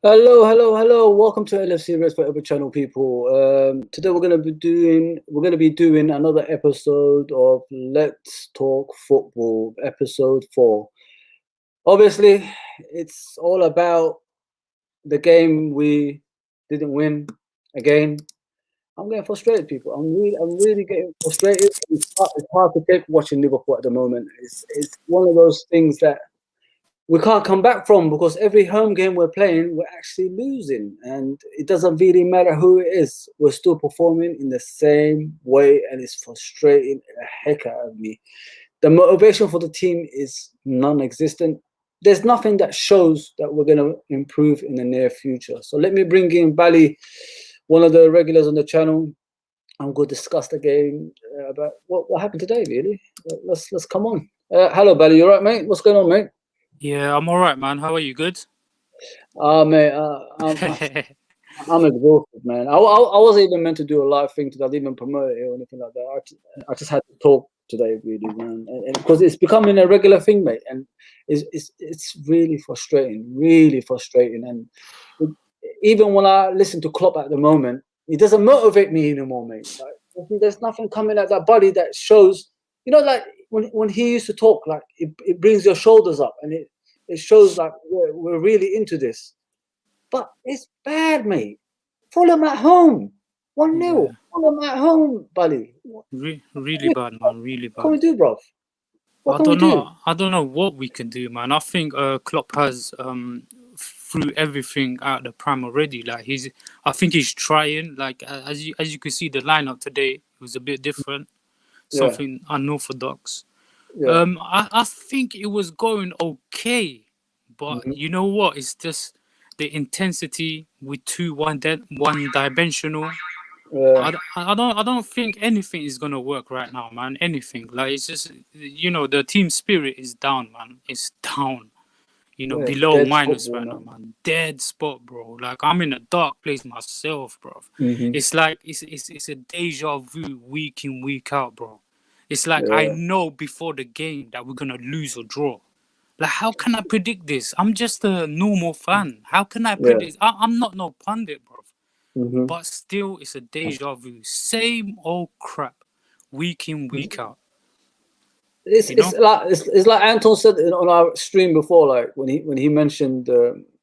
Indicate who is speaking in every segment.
Speaker 1: Hello, hello, hello. Welcome to LFC Rest Forever channel, people. Today we're gonna be doing another episode of Let's Talk Football, episode 4. Obviously, it's all about the game we didn't win again. I'm getting frustrated, people. I'm really getting frustrated. It's hard to take watching Liverpool at the moment. It's one of those things that we can't come back from, because every home game we're playing, we're actually losing, and it doesn't really matter who it is. We're still performing in the same way, and it's frustrating the heck out of me. The motivation for the team is non-existent. There's nothing that shows that we're going to improve in the near future. So let me bring in Bali, one of the regulars on the channel. I'm going to discuss the game, about what happened today, really. Let's come on. Hello, Bali. You all right, mate? What's going on, mate?
Speaker 2: Yeah, I'm all right, man. How are you? Good?
Speaker 1: Mate, I'm exhausted, man. I wasn't even meant to do a live thing today. I didn't even promote it or anything like that. I just had to talk today, really, man. And because it's becoming a regular thing, mate, and it's really frustrating. And it, even when I listen to Klopp at the moment, it doesn't motivate me anymore, mate. Like, there's nothing coming at that body that shows, like when he used to talk, like it brings your shoulders up, and it shows like we're really into this. But it's bad, mate. Fulham at home. 1-0.
Speaker 2: Yeah,
Speaker 1: Fulham at home, buddy.
Speaker 2: really bad, man. Really
Speaker 1: What can we
Speaker 2: bad.
Speaker 1: do, bruv? What
Speaker 2: I
Speaker 1: can we
Speaker 2: don't
Speaker 1: do?
Speaker 2: know. I don't know what we can do, man. I think Klopp has threw everything out the prime already. Like I think he's trying. Like as you can see, the lineup today was a bit different,
Speaker 1: Yeah,
Speaker 2: something unorthodox.
Speaker 1: yeah.
Speaker 2: I think it was going okay, but
Speaker 1: Hmm.
Speaker 2: you know what? It's just the intensity with two one dimensional.
Speaker 1: Yeah,
Speaker 2: I don't think anything is gonna work right now, man. Anything. Like it's just the team spirit is down, man. It's down.
Speaker 1: yeah.
Speaker 2: Below
Speaker 1: Dead
Speaker 2: minus
Speaker 1: football,
Speaker 2: right now,
Speaker 1: man.
Speaker 2: man. Dead spot, bro. Like I'm in a dark place myself, bro.
Speaker 1: Hmm.
Speaker 2: It's like it's a deja vu week in, week out, bro. It's like I
Speaker 1: Yeah,
Speaker 2: know before the game that we're gonna lose or draw. Like how can I predict this? I'm just a normal fan. How can I
Speaker 1: yeah.
Speaker 2: predict? I'm not no pundit, bro.
Speaker 1: Hmm.
Speaker 2: But still, it's a deja vu. Same old crap, week in, week out.
Speaker 1: It's
Speaker 2: You
Speaker 1: it's
Speaker 2: know?
Speaker 1: like it's like Anton said on our stream before, like when he mentioned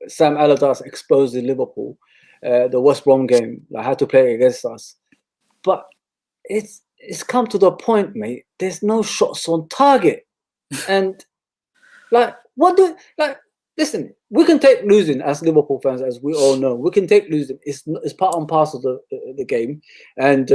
Speaker 1: Sam Allardyce exposing Liverpool, the West Brom game, like had to play against us. But it's come to the point, mate. There's no shots on target, and like listen, we can take losing as Liverpool fans, as we all know. We can take losing. It's part and parcel of the game, and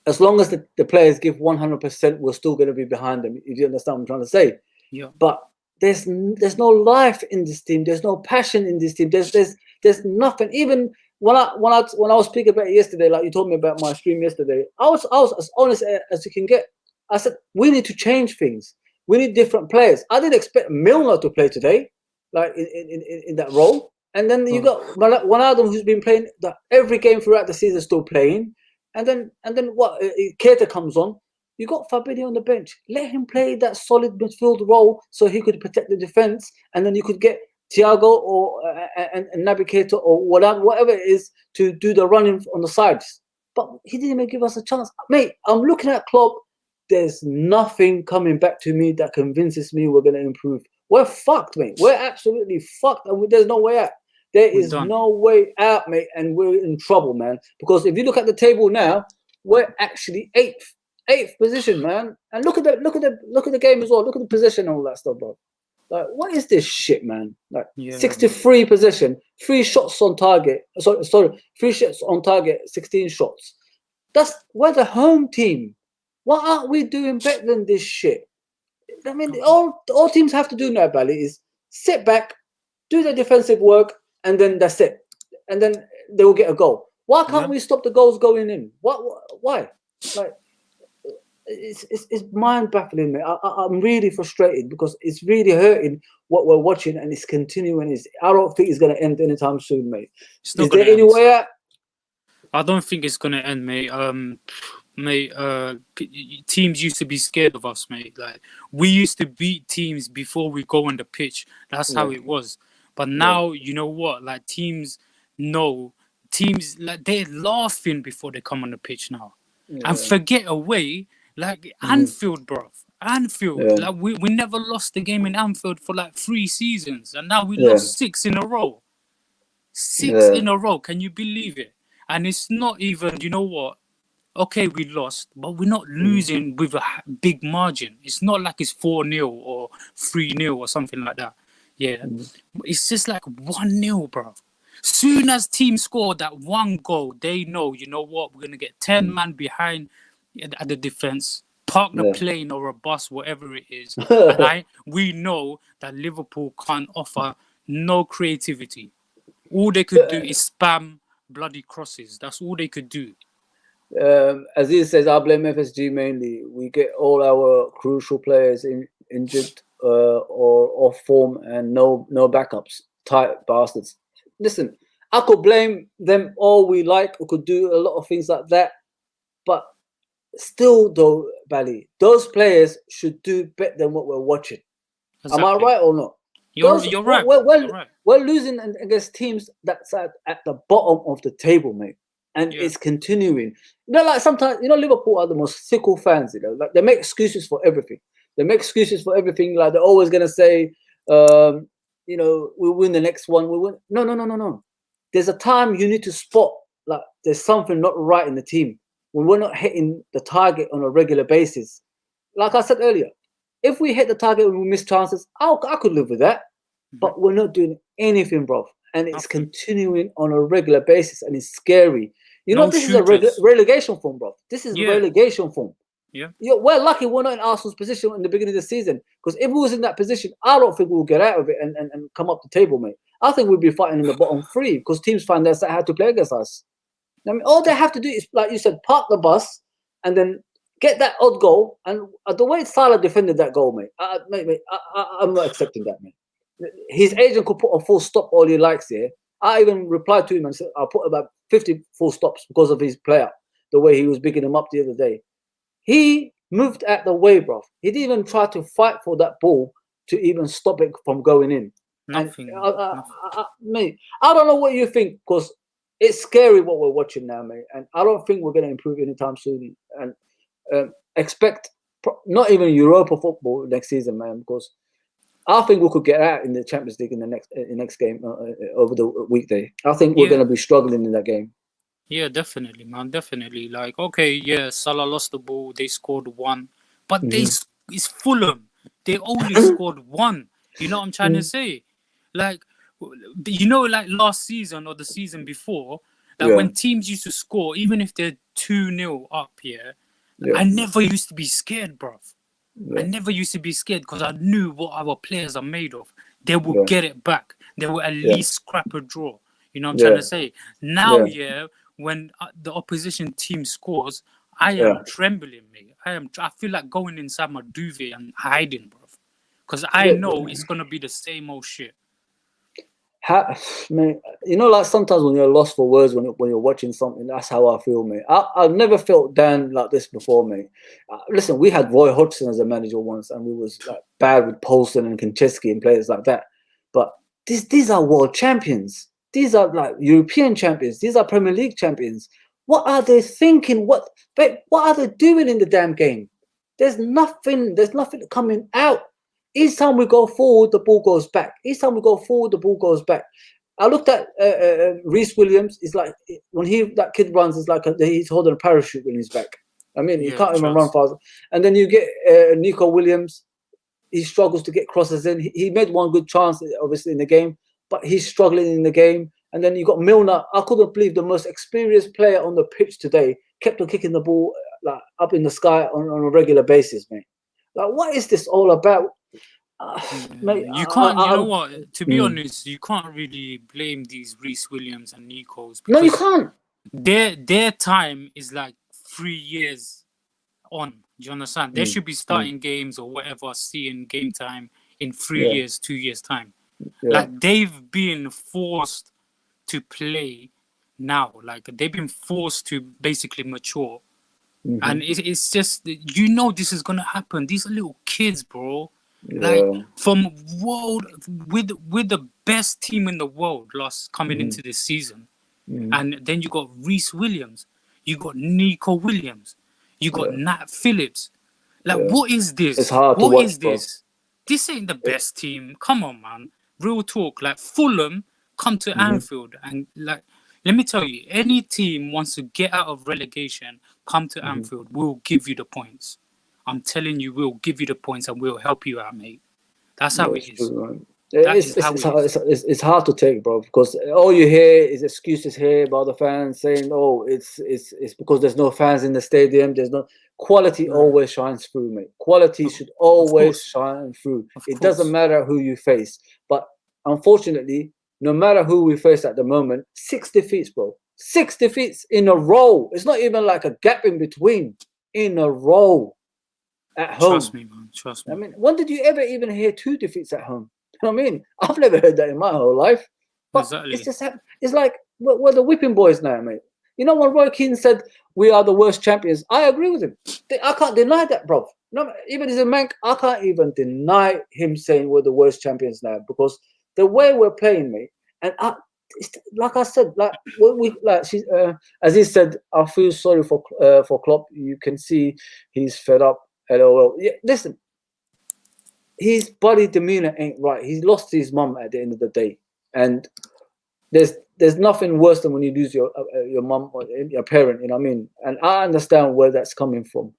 Speaker 1: as long as the players give 100%, we're still going to be behind them. If you understand what I'm trying to say.
Speaker 2: Yeah.
Speaker 1: But there's no life in this team. There's no passion in this team. There's nothing. Even when I was speaking about it yesterday, like you told me about my stream yesterday, I was as honest as you can get. I said we need to change things. We need different players. I didn't expect Milner to play today, like in that role. And then you
Speaker 2: Oh,
Speaker 1: got one of them who's been playing every game throughout the season, still playing. And then what? Keita comes on. You got Fabinho on the bench. Let him play that solid midfield role so he could protect the defense, and then you could get Thiago or and Naby Keita or whatever it is to do the running on the sides. But he didn't even give us a chance, mate. I'm looking at Klopp. There's nothing coming back to me that convinces me we're going to improve. We're fucked, mate. We're absolutely fucked, and there's no way out. There
Speaker 2: we're
Speaker 1: is
Speaker 2: done.
Speaker 1: no way out, mate, and we're in trouble, man. Because if you look at the table now, we're actually eighth position, man. And look at the game as well. Look at the position and all that stuff, bro. Like, what is this shit, man? Like,
Speaker 2: Yeah, man.
Speaker 1: 63 possession, 3 shots on target. Sorry, 3 shots on target, 16 shots. We're the home team. Why aren't we doing better than this shit? I mean, all teams have to do now, Bally, is sit back, do the defensive work, and then that's it. And then they will get a goal. Why can't
Speaker 2: Yeah.
Speaker 1: we stop the goals going in? Why? Like, it's mind baffling, me. I'm really frustrated because it's really hurting what we're watching, and it's continuing. I don't think it's going to end anytime soon, mate.
Speaker 2: It's not
Speaker 1: Is there
Speaker 2: gonna
Speaker 1: any
Speaker 2: end.
Speaker 1: way out?
Speaker 2: I don't think it's gonna end, mate. Mate, teams used to be scared of us, mate. Like we used to beat teams before we go on the pitch. That's
Speaker 1: Yeah,
Speaker 2: how it was. But now, you know what? Like teams like they're laughing before they come on the pitch now, and forget away. Like Anfield, bruv. Anfield.
Speaker 1: Yeah.
Speaker 2: Like we never lost the game in Anfield for like 3 seasons, and now we
Speaker 1: Yeah.
Speaker 2: lost 6 in a row. 6
Speaker 1: Yeah.
Speaker 2: in a row. Can you believe it? And it's not even. You know what? Okay, we lost, but we're not losing with a big margin. It's not like it's 4-0 or 3-0 or something like that. Yeah, it's just like 1-0, bro. Soon as team score that one goal, they know, you know what, we're gonna get 10 man behind at the defense, park the plane or a bus, whatever it is, and we know that Liverpool can't offer no creativity. All they could do is spam bloody crosses. That's all they could do.
Speaker 1: As he says, I blame FSG mainly. We get all our crucial players injured or off form and no backups. Tight bastards. Listen, I could blame them all we like. We could do a lot of things like that. But still, though, Bally, those players should do better than what we're watching. Exactly. Am I right or not?
Speaker 2: You're right.
Speaker 1: We're losing against teams that's at the bottom of the table, mate. And it's continuing. You know, like sometimes, you know, Liverpool are the most fickle fans, you know, like they make excuses for everything. Like they're always going to say, you know, we'll win the next one. We win. No. There's a time you need to spot, like, there's something not right in the team when we're not hitting the target on a regular basis. Like I said earlier, if we hit the target and we miss chances, I could live with that. But we're not doing anything, bro. And it's continuing on a regular basis, and it's scary. You know, this is a relegation form, bro. This is relegation form.
Speaker 2: Yeah.
Speaker 1: We're lucky we're not in Arsenal's position in the beginning of the season. Because if we was in that position, I don't think we'll get out of it and come up the table, mate. I think we'd be fighting in the bottom 3 because teams find out how to play against us. I mean, all they have to do is, like you said, park the bus and then get that odd goal. And the way Salah defended that goal, mate, I'm not accepting that, mate. His agent could put a full stop all he likes here. I even replied to him and said I'll put about 50 full stops because of his player, the way he was bigging him up the other day. He moved out the way, bro. He didn't even try to fight for that ball to even stop it from going in.
Speaker 2: Nothing.
Speaker 1: Mate, I don't know what you think, because it's scary what we're watching now, mate. And I don't think we're going to improve anytime soon. And expect not even Europa football next season, man, because I think we could get out in the Champions League in the next game over the weekday. I think we're going to be struggling in that game.
Speaker 2: Yeah, definitely, man. Definitely. Like, okay, yeah, Salah lost the ball. They scored 1. But it's Fulham. They only scored 1. You know what I'm trying to say? Like, you know, like last season or the season before, like when teams used to score, even if they're 2-0 up here, I never used to be scared, bruv. I never used to be scared because I knew what our players are made of. They will get it back. They will at least scrap a draw. You know what I'm trying to say? Now, when the opposition team scores, I am trembling, mate. I feel like going inside my duvet and hiding, bro. Because I know it's going to be the same old shit.
Speaker 1: Man, you know, like sometimes when you're lost for words when you're watching something, that's how I feel, mate. I've never felt down like this before, mate. Listen, we had Roy Hodgson as a manager once, and we was like bad with Poulsen and Konchesky and players like that. But these are world champions. These are like European champions. These are Premier League champions. What are they thinking? What are they doing in the damn game? There's nothing coming out. Each time we go forward, the ball goes back. Each time we go forward, the ball goes back. I looked at Reece Williams. It's like when that kid runs, it's like he's holding a parachute in his back. I mean, he can't even run fast. And then you get Nico Williams. He struggles to get crosses in. He made one good chance, obviously, in the game, but he's struggling in the game. And then you got Milner. I couldn't believe the most experienced player on the pitch today kept on kicking the ball like up in the sky on a regular basis, mate. Like, what is this all about? Mate,
Speaker 2: you can't. You know what? To be honest, you can't really blame these Reece Williams and Nikos.
Speaker 1: No, you can't.
Speaker 2: Their time is like 3 years on. Do you understand? They should be starting games or whatever, seeing game time in 3 years, 2 years time. Like they've been forced to play now. Like they've been forced to basically mature. And it's just, you know, this is gonna happen. These are little kids, bro. Like
Speaker 1: Yeah.
Speaker 2: from world with the best team in the world last coming into this season. And then you got Reece Williams, you got Nico Williams, you got
Speaker 1: Yeah.
Speaker 2: Nat Phillips. Like,
Speaker 1: Yeah.
Speaker 2: what is
Speaker 1: It's
Speaker 2: this?
Speaker 1: hard to
Speaker 2: What
Speaker 1: watch,
Speaker 2: is
Speaker 1: bro.
Speaker 2: this? This ain't the best team. Come on, man. Real talk. Like, Fulham come to Anfield and, like, let me tell you, any team wants to get out of relegation, come to Anfield, we'll give you the points. I'm telling you, we'll give you the points and we'll help you out, mate. That's how it
Speaker 1: That's
Speaker 2: is.
Speaker 1: true, man.
Speaker 2: That is how it is.
Speaker 1: It's hard to take, bro, because all you hear is excuses here about the fans saying, "Oh, it's because there's no fans in the stadium. There's no quality. Always shines through, mate. Quality should always
Speaker 2: course.
Speaker 1: shine through.
Speaker 2: Of
Speaker 1: It doesn't
Speaker 2: course.
Speaker 1: matter who you face, but unfortunately, no matter who we face at the moment, 6 defeats, bro. 6 defeats in a row. It's not even like a gap in between. In a row at
Speaker 2: Trust
Speaker 1: home.
Speaker 2: me, man. Trust
Speaker 1: I
Speaker 2: me.
Speaker 1: mean, when did you ever even hear 2 defeats at home? You know what I mean? I've never heard that in my whole life. But it's
Speaker 2: Exactly.
Speaker 1: just, it's like, we're the whipping boys now, mate. You know, when Roy Keane said, we are the worst champions, I agree with him. I can't deny that, bro. No, even as a man, I can't even deny him saying we're the worst champions now, because the way we're playing, mate, and it's, like I said, like as he said, I feel sorry for Klopp. You can see he's fed up. LOL. Yeah, listen, his body demeanor ain't right. He's lost his mum at the end of the day, and there's nothing worse than when you lose your mum or your parent. You know what I mean? And I understand where that's coming from,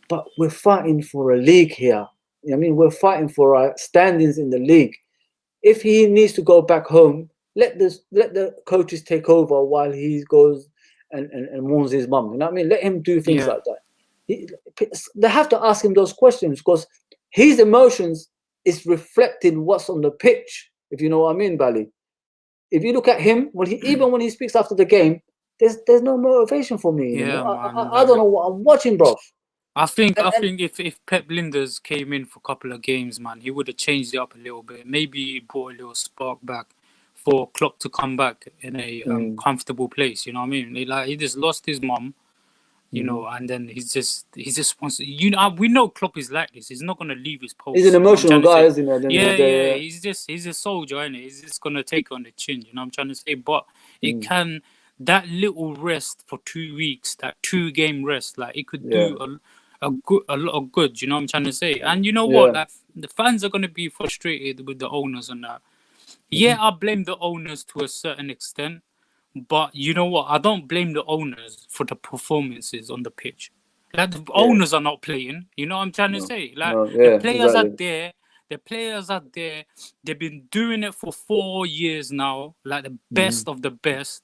Speaker 1: but we're fighting for a league here. You know what I mean? We're fighting for our standings in the league. If he needs to go back home, let the coaches take over while he goes and warns his mum. You know what I mean? Let him do things
Speaker 2: Yeah.
Speaker 1: like that. They have to ask him those questions, because his emotions is reflecting what's on the pitch. If you know what I mean, Bali. If you look at him, even when he speaks after the game, there's no motivation for me
Speaker 2: Yeah,
Speaker 1: anymore.
Speaker 2: man.
Speaker 1: I don't
Speaker 2: Like,
Speaker 1: know what I'm watching, bro.
Speaker 2: I think
Speaker 1: And
Speaker 2: if Pep Linders came in for a couple of games, man, he would have changed it up a little bit. Maybe brought a little spark back for Klopp to come back in a comfortable place. You know what I mean? He just lost his mum, you know, and then he just wants to, you know, we know Klopp is like this. He's not gonna leave his
Speaker 1: he's an
Speaker 2: post. You know what I'm
Speaker 1: emotional
Speaker 2: trying to
Speaker 1: guy,
Speaker 2: say?
Speaker 1: isn't he? At the end of the
Speaker 2: Yeah, yeah.
Speaker 1: day,
Speaker 2: He's a soldier, isn't he? He's just gonna take on the chin. You know what I'm trying to say? But it
Speaker 1: yeah.
Speaker 2: can, that little rest for 2 weeks, that 2 game rest, like it could
Speaker 1: Yeah,
Speaker 2: do a lot of good. You know what I'm trying to say? And you know what?
Speaker 1: yeah.
Speaker 2: Like the fans are gonna be frustrated with the owners and that. Yeah, I blame the owners to a certain extent, but you know what? I don't blame the owners for the performances on the pitch. Like the
Speaker 1: Yeah.
Speaker 2: owners are not playing. You know what I'm trying to
Speaker 1: No,
Speaker 2: say? Like
Speaker 1: no,
Speaker 2: the
Speaker 1: yeah,
Speaker 2: players are
Speaker 1: exactly.
Speaker 2: there. The players are there. They've been doing it for 4 years now, like the best of the best.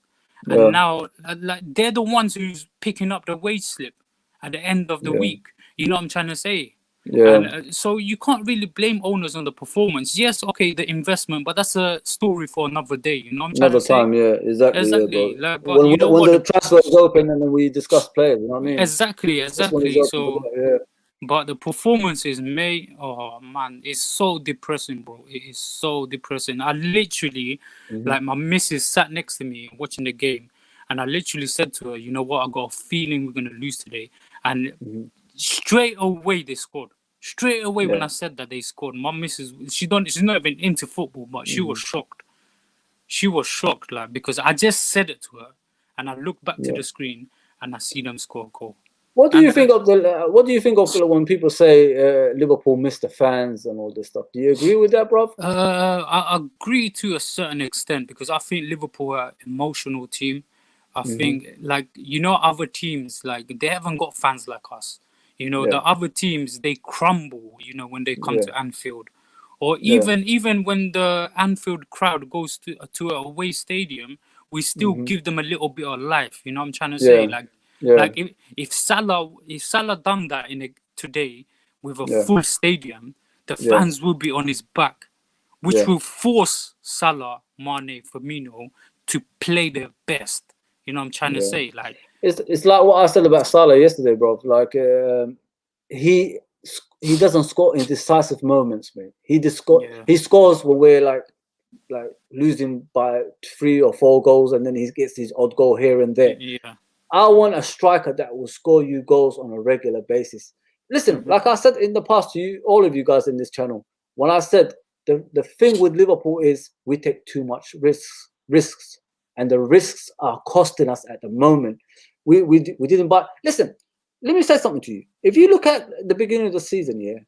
Speaker 2: And
Speaker 1: Yeah,
Speaker 2: now, like they're the ones who's picking up the wage slip at the end of the
Speaker 1: yeah,
Speaker 2: week. You know what I'm trying to say?
Speaker 1: yeah.
Speaker 2: And so you can't really blame owners on the performance. Yes, okay, the investment, but that's a story for another day. You know what I'm trying to
Speaker 1: Another
Speaker 2: say?
Speaker 1: time, yeah, exactly, yeah,
Speaker 2: Exactly.
Speaker 1: bro.
Speaker 2: Like, but
Speaker 1: When
Speaker 2: you know
Speaker 1: when
Speaker 2: what?
Speaker 1: the transfer is open and then we discuss players, you know what I mean?
Speaker 2: Exactly,
Speaker 1: That's when it's
Speaker 2: exactly.
Speaker 1: open for
Speaker 2: So,
Speaker 1: that,
Speaker 2: but the performances, mate. Oh man, it's so depressing, bro. It is so depressing. I literally,
Speaker 1: yeah.
Speaker 2: like, my missus sat next to me watching the game, and I literally said to her, "You know what? I got a feeling we're gonna lose today." And straight away they scored. Straight away when
Speaker 1: Yeah.
Speaker 2: I said that they scored, my missus, she's not even into football, but she was shocked. She was shocked, like, because I just said it to her, and I look back to
Speaker 1: Yeah.
Speaker 2: the screen and I see them score a goal.
Speaker 1: What do you
Speaker 2: And
Speaker 1: think of what do you think of when people say Liverpool missed the fans and all this stuff? Do you agree with that, bro?
Speaker 2: I agree to a certain extent because I think Liverpool are an emotional team. I think, like, you know, other teams, like, they haven't got fans like us. You know,
Speaker 1: Yeah,
Speaker 2: the other teams, they crumble, you know, when they come
Speaker 1: yeah,
Speaker 2: to Anfield. Or
Speaker 1: yeah.
Speaker 2: even when the Anfield crowd goes to a away stadium, we still give them a little bit of life. You know what I'm trying to say?
Speaker 1: Yeah, yeah,
Speaker 2: Like if Salah done that today with a
Speaker 1: yeah,
Speaker 2: full stadium, the
Speaker 1: yeah,
Speaker 2: fans will be on his back, which
Speaker 1: yeah,
Speaker 2: will force Salah, Mane, Firmino to play their best. You know what I'm trying to
Speaker 1: yeah.
Speaker 2: say? Like,
Speaker 1: It's like what I said about Salah yesterday, bro. Like he he doesn't score in decisive moments, man.
Speaker 2: yeah,
Speaker 1: He scores when we're like losing by 3 or 4 goals, and then he gets his odd goal here and there.
Speaker 2: yeah,
Speaker 1: I want a striker that will score you goals on a regular basis. listen, like I said in the past to you, all of you guys in this channel, when I said the thing with Liverpool is we take too much risks, and the risks are costing us at the moment. We didn't buy. Listen, let me say something to you. If you look at the beginning of the season, yeah,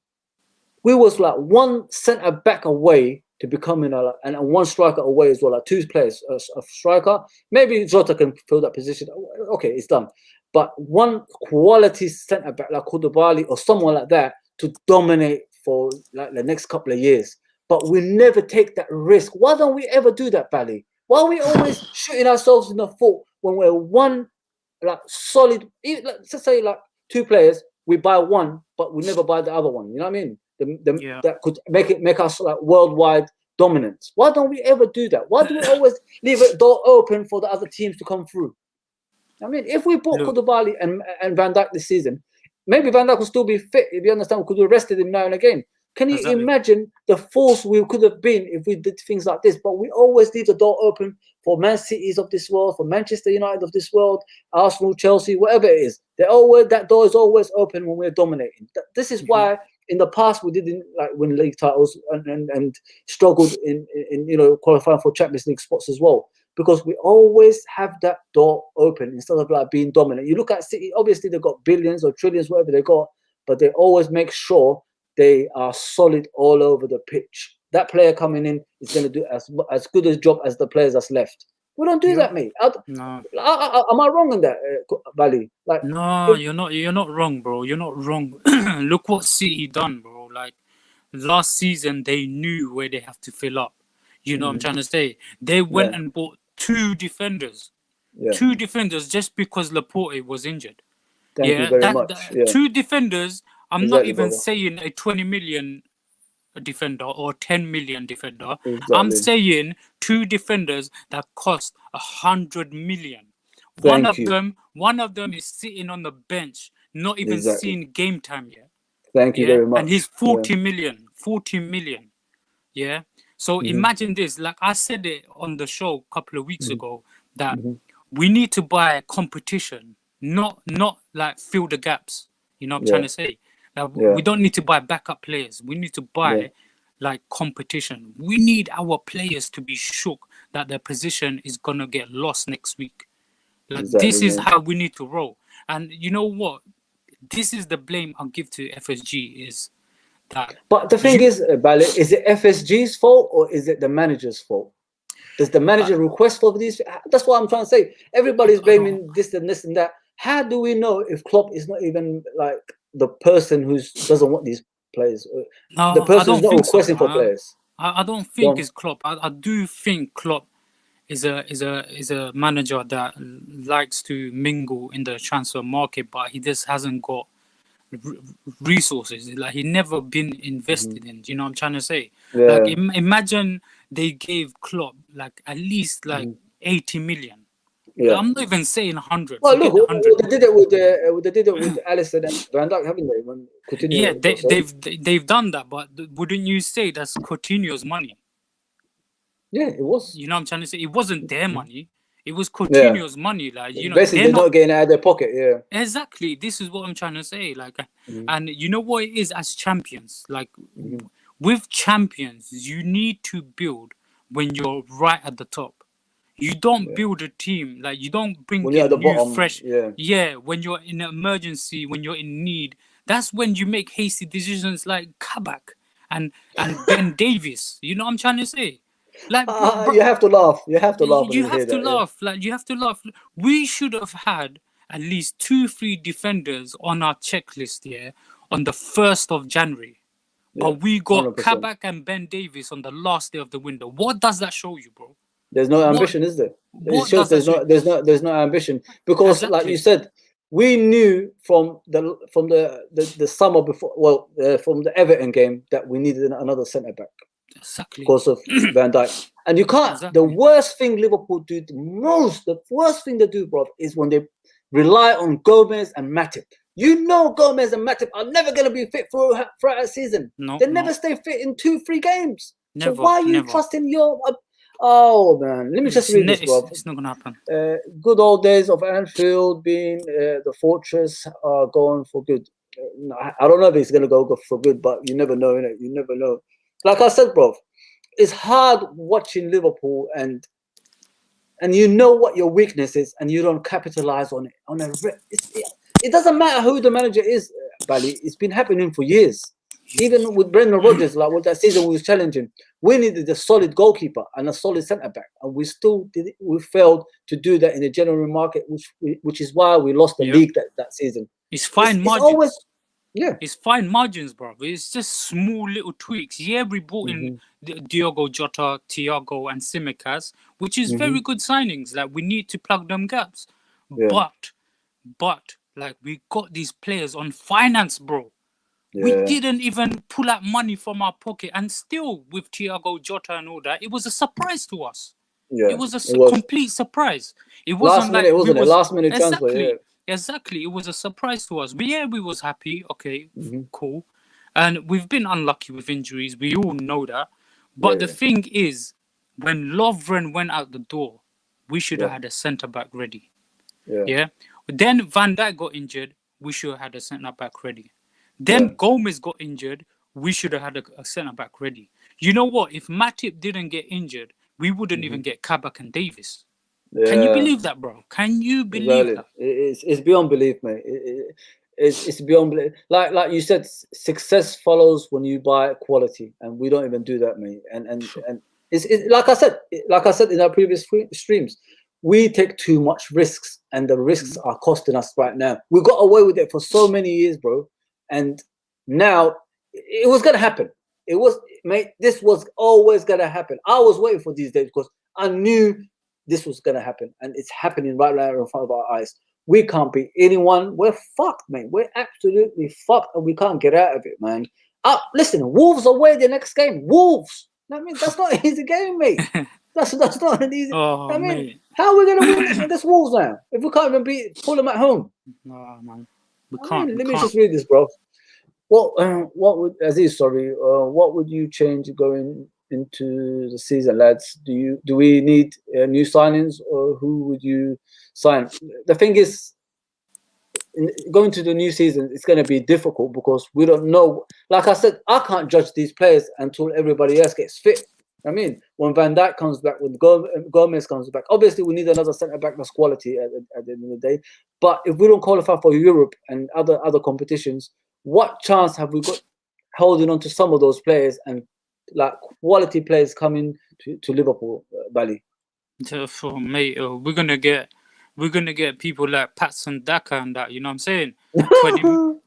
Speaker 1: we was like one centre back away to becoming and one striker away as well, like two players, a striker. Maybe Jota can fill that position. Okay, it's done. But one quality centre back like Koulibaly or someone like that to dominate for like the next couple of years. But we never take that risk. Why don't we ever do that, Bally? Why are we always shooting ourselves in the foot when we're one like solid? Let's say like two players, we buy one, but we never buy the other one. You know what I mean? That could make us like worldwide dominance. Why don't we ever do that? Why do we always leave a door open for the other teams to come through? I mean, if we bought Koulibaly and Van Dijk this season, maybe Van Dijk will still be fit. If you understand, we could have rested him now and again. Can you imagine the force we could have been if we did things like this? But we always leave the door open for Man Cities of this world, for Manchester United of this world, Arsenal, Chelsea, whatever it is. That door is always open when we're dominating. This is why in the past we didn't like win league titles and struggled in qualifying for Champions League spots as well, because we always have that door open instead of like being dominant. You look at City, obviously they've got billions or trillions, whatever they got, but they always make sure they are solid all over the pitch. That player coming in is going to do as good a job as the players that's left. We don't do that, mate.
Speaker 2: No.
Speaker 1: Am I wrong in that, Valley? Like,
Speaker 2: no, you're not wrong, bro. You're not wrong. Look what City done, bro. Like last season, they knew where they have to fill up. You know what I'm trying to say? They went and bought two defenders. Two defenders just because Laporte was injured.
Speaker 1: Thank you very much.
Speaker 2: Two defenders. I'm not even saying a 20 million defender or 10 million defender. I'm saying two defenders that cost 100 million. One of them is sitting on the bench, not even seeing game time yet.
Speaker 1: Thank you very much.
Speaker 2: And he's 40 million. 40 million. Yeah. So imagine this. Like I said it on the show a couple of weeks ago, that we need to buy competition, not like fill the gaps. You know what I'm trying to say? We don't need to buy backup players. We need to buy like competition. We need our players to be shook that their position is gonna get lost next week. Like this is how we need to roll. And you know what? This is the blame I'll give to FSG is that.
Speaker 1: But the thing is, Bally, is it FSG's fault or is it the manager's fault? Does the manager request for these? That's what I'm trying to say. Everybody's blaming this and this and that. How do we know if Klopp is not even like the person who doesn't want these players?
Speaker 2: No,
Speaker 1: the person who's not requesting for players.
Speaker 2: I don't think it's Klopp. I do think Klopp is a manager that likes to mingle in the transfer market, but he just hasn't got resources. Like he never been invested in. You know what I'm trying to say? Like imagine they gave Klopp like at least like 80 million. I'm not even saying 100.
Speaker 1: Well, look, they did it with Alisson and Van Dijk, haven't they?
Speaker 2: They've done that, but wouldn't you say that's Coutinho's money?
Speaker 1: Yeah, it was.
Speaker 2: You know what I'm trying to say? It wasn't their money. It was Coutinho's money. Like, you know,
Speaker 1: basically they're not getting it out of their pocket. Yeah.
Speaker 2: Exactly. This is what I'm trying to say. Like, and you know what it is as champions. Like, with champions, you need to build when you're right at the top. You don't build a team, like you don't bring in new, fresh. Yeah, when you're in an emergency, when you're in need, that's when you make hasty decisions like Kabak and Ben Davies. You know what I'm trying to say? Like
Speaker 1: you have to laugh. You have to laugh.
Speaker 2: You have to laugh. Like you have to laugh. We should have had at least 2-3 defenders on our checklist here on the 1st of January. But we got 100%. Kabak and Ben Davies on the last day of the window. What does that show you, bro?
Speaker 1: There's no ambition, is there? It shows there's no ambition because, like you said, we knew from the summer before, from the Everton game that we needed another centre back.
Speaker 2: Exactly.
Speaker 1: Because of Van Dijk, and you can't. The worst thing Liverpool do the worst thing they do, bro, is when they rely on Gomez and Matip. You know, Gomez and Matip are never going to be fit throughout a season. They never stay fit in 2-3 games. So why are you trusting your? Oh man, let me just read this, bro.
Speaker 2: It's not gonna happen.
Speaker 1: Good old days of Anfield being the fortress are gone for good. I don't know if he's gonna go for good, but you never know, innit? You never know. Like I said, bro, it's hard watching Liverpool and you know what your weakness is, and you don't capitalize on it. It doesn't matter who the manager is, Bally. It's been happening for years. Even with Brendan Rodgers, like with that season we was challenging, we needed a solid goalkeeper and a solid centre back, and we still did it. We failed to do that in the general market, which is why we lost the league that season.
Speaker 2: It's fine margins.
Speaker 1: It's always, yeah,
Speaker 2: it's fine margins, bro. It's just small little tweaks. Yeah, we brought in Diogo Jota, Thiago, and Tsimikas, which is very good signings. Like, we need to plug them gaps.
Speaker 1: Yeah.
Speaker 2: But like, we got these players on finance, bro.
Speaker 1: Yeah.
Speaker 2: We didn't even pull out money from our pocket, and still with Thiago Jota and all that, it was a surprise to us.
Speaker 1: Yeah,
Speaker 2: it was a complete surprise. It wasn't
Speaker 1: last minute, wasn't it? Last minute transfer. Yeah.
Speaker 2: Exactly, it was a surprise to us. But yeah, we was happy. Okay, cool. And we've been unlucky with injuries. We all know that. But the thing is, when Lovren went out the door, we should have had a centre back ready. Yeah. Then Van Dijk got injured. We should have had a centre back ready. Then Gomez got injured. We should have had a centre back ready. You know what? If Matip didn't get injured, we wouldn't even get Kabak and Davis. Yeah. Can you believe that, bro? Can you believe that?
Speaker 1: It's beyond belief, mate. It's beyond belief. Like you said, success follows when you buy quality, and we don't even do that, mate. And it's like I said in our previous streams, we take too much risks, and the risks are costing us right now. We got away with it for so many years, bro, and now it was gonna happen. It was, mate. This was always gonna happen. I was waiting for these days because I knew this was gonna happen, and it's happening right now in front of our eyes. We can't beat anyone. We're fucked, man. We're absolutely fucked, and we can't get out of it, man. Listen, Wolves away the next game. Wolves. I mean, that's not an easy game, mate. That's not an easy.
Speaker 2: Oh,
Speaker 1: I mean,
Speaker 2: mate.
Speaker 1: how are we gonna win this Wolves now if we can't even beat Fulham at home?
Speaker 2: No, man. We can't.
Speaker 1: Let me just read this, bro. What would Aziz? Sorry. What would you change going into the season, lads? Do we need new signings, or who would you sign? The thing is, going to the new season, it's going to be difficult because we don't know. Like I said, I can't judge these players until everybody else gets fit. I mean, when Van Dijk comes back, when Gomez comes back, obviously we need another centre back that's quality at the end of the day. But if we don't qualify for Europe and other competitions, what chance have we got holding on to some of those players and like quality players coming to Liverpool, Bally?
Speaker 2: For mate, we're gonna get people like Patson Daka and that. You know what I'm saying?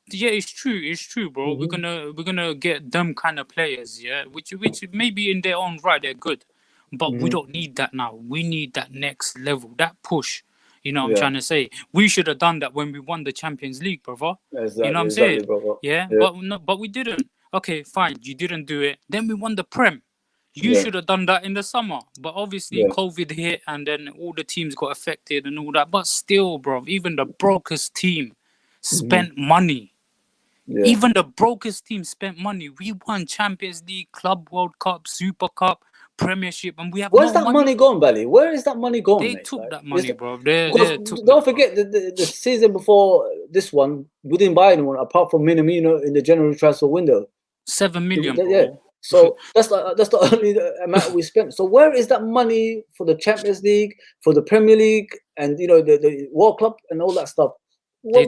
Speaker 2: Yeah, it's true, bro. We're gonna get them kind of players, yeah, which maybe in their own right they're good, but we don't need that now. We need that next level, that push. You know what I'm trying to say? We should have done that when we won the Champions League, brother.
Speaker 1: Exactly,
Speaker 2: you know what I'm saying?
Speaker 1: Brother.
Speaker 2: Yeah, but we didn't. Okay, fine, you didn't do it. Then we won the Prem. You should have done that in the summer. But obviously COVID hit, and then all the teams got affected and all that. But still, bro, even the brokest team spent money. Yeah. Even the brokest team spent money. We won Champions League, Club World Cup, Super Cup, Premiership, and we have
Speaker 1: Where's that money gone, Bally? Where is that money gone?
Speaker 2: They took that money, bro.
Speaker 1: Don't forget the season before this one, we didn't buy anyone apart from Minamino in the January transfer window.
Speaker 2: 7 million, bro.
Speaker 1: Yeah. So that's the only amount we spent. So where is that money for the Champions League, for the Premier League, and the World Cup and all that stuff?
Speaker 2: They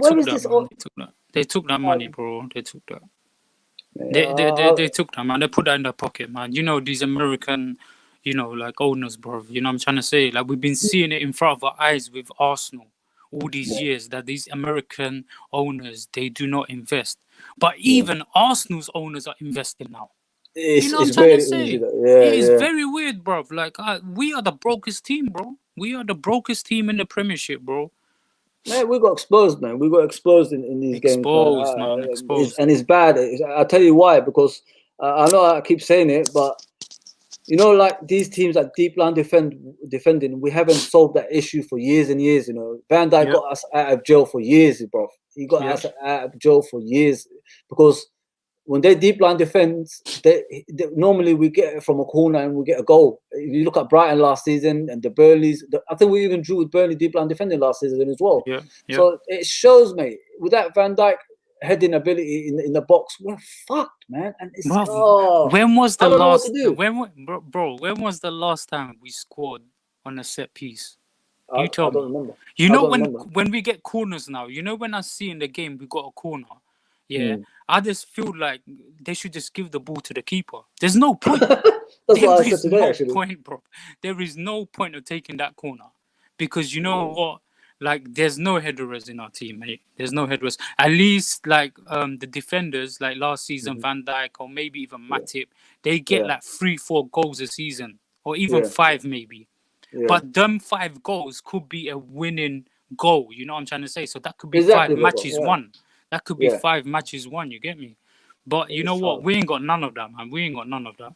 Speaker 2: took that money, bro. They took that. They took that, man. They put that in their pocket, man. You know, these American, like owners, bro. You know what I'm trying to say? Like, we've been seeing it in front of our eyes with Arsenal all these years, that these American owners, they do not invest. But even Arsenal's owners are investing now. You know what I'm trying to say? It is very weird, bro. Like, we are the brokest team, bro. We are the brokest team in the Premiership, bro.
Speaker 1: Man, we got exposed, man. We got exposed in these games.
Speaker 2: Exposed.
Speaker 1: And it's bad. I'll tell you why, because I know I keep saying it, but like these teams that deep line defending, we haven't solved that issue for years and years. Van Dijk got us out of jail for years, bro. He got us out of jail for years because when they deep line defend, they normally we get it from a corner and we get a goal. If you look at Brighton last season and the Burnleys, I think we even drew with Burnley deep line defending last season as well.
Speaker 2: Yeah.
Speaker 1: So it shows, mate, with that Van Dijk, heading ability in the box, we're fucked, man. And it's
Speaker 2: when was the
Speaker 1: I don't know what to
Speaker 2: last?
Speaker 1: do.
Speaker 2: When was the last time we scored on a set piece?
Speaker 1: I
Speaker 2: You tell
Speaker 1: don't
Speaker 2: me.
Speaker 1: remember.
Speaker 2: You
Speaker 1: I
Speaker 2: know
Speaker 1: don't remember.
Speaker 2: when we get corners now. You know when I see in the game we got a corner. Yeah,
Speaker 1: Mm.
Speaker 2: I just feel like they should just give the ball to the keeper. There's no point.
Speaker 1: That's what I
Speaker 2: There
Speaker 1: said
Speaker 2: is
Speaker 1: today,
Speaker 2: no
Speaker 1: actually.
Speaker 2: point, bro. There is no point of taking that corner because you know what? Like, there's no headers in our team, mate. There's no headers. At least, like, the defenders, like last season, Van Dijk or maybe even Matip, they get like 3-4 goals a season or even 5 maybe.
Speaker 1: Yeah.
Speaker 2: But them 5 goals could be a winning goal. You know what I'm trying to say? So that could be
Speaker 1: Exactly,
Speaker 2: 5
Speaker 1: brother,
Speaker 2: matches
Speaker 1: yeah.
Speaker 2: won. That could be 5 matches won. You get me? But you know
Speaker 1: It's
Speaker 2: what?
Speaker 1: hard.
Speaker 2: We ain't got none of that, man. We ain't got none of that.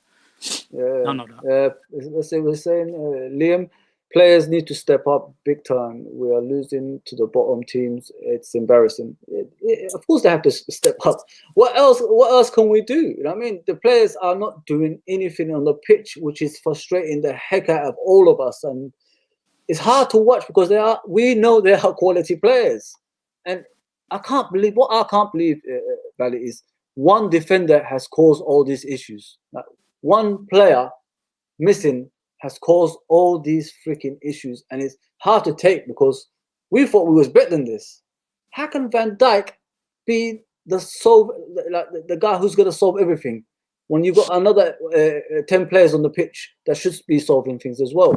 Speaker 1: Yeah.
Speaker 2: None of that.
Speaker 1: Let's say we're saying, Liam, players need to step up big time. We are losing to the bottom teams. It's embarrassing. Of course, they have to step up. What else? What else can we do? You know what I mean? The players are not doing anything on the pitch, which is frustrating the heck out of all of us. And it's hard to watch because we know they are quality players. And I can't believe Valley, is one defender has caused all these issues. Like, one player missing has caused all these freaking issues, and it's hard to take because we thought we was better than this. How can Van Dijk be the guy who's going to solve everything when you got another 10 players on the pitch that should be solving things as well?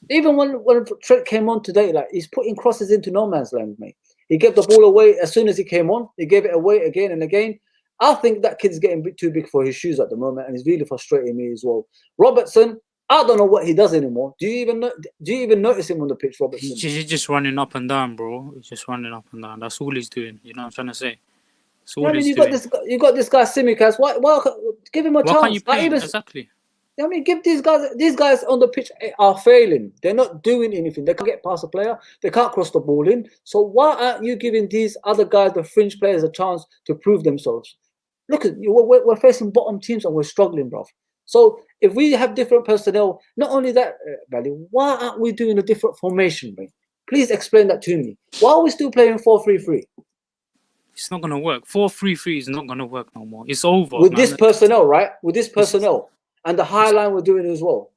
Speaker 1: Even when Trent came on today, like, he's putting crosses into no man's land, mate. He gave the ball away as soon as he came on. He gave it away again and again. I think that kid's getting a bit too big for his shoes at the moment, and it's really frustrating me as well. Robertson, I don't know what he does anymore. Do you even notice him on the pitch, Robertson?
Speaker 2: He's just running up and down, bro. He's just running up and down. That's all he's doing. You know what I'm trying to say? That's all he's doing.
Speaker 1: You got this guy Simicast. Why give him a chance?
Speaker 2: Why can't you play him? Exactly.
Speaker 1: I mean, give these guys on the pitch are failing. They're not doing anything. They can't get past a player. They can't cross the ball in. So why aren't you giving these other guys, the fringe players, a chance to prove themselves? Look, we're facing bottom teams and we're struggling, bro. So if we have different personnel, not only that, Valley, why aren't we doing a different formation, mate? Please explain that to me. Why are we still playing 4-3-3?
Speaker 2: It's not going to work. 4-3-3 is not going to work no more. It's over.
Speaker 1: With this personnel, right? With this personnel. And the high line we're doing as well.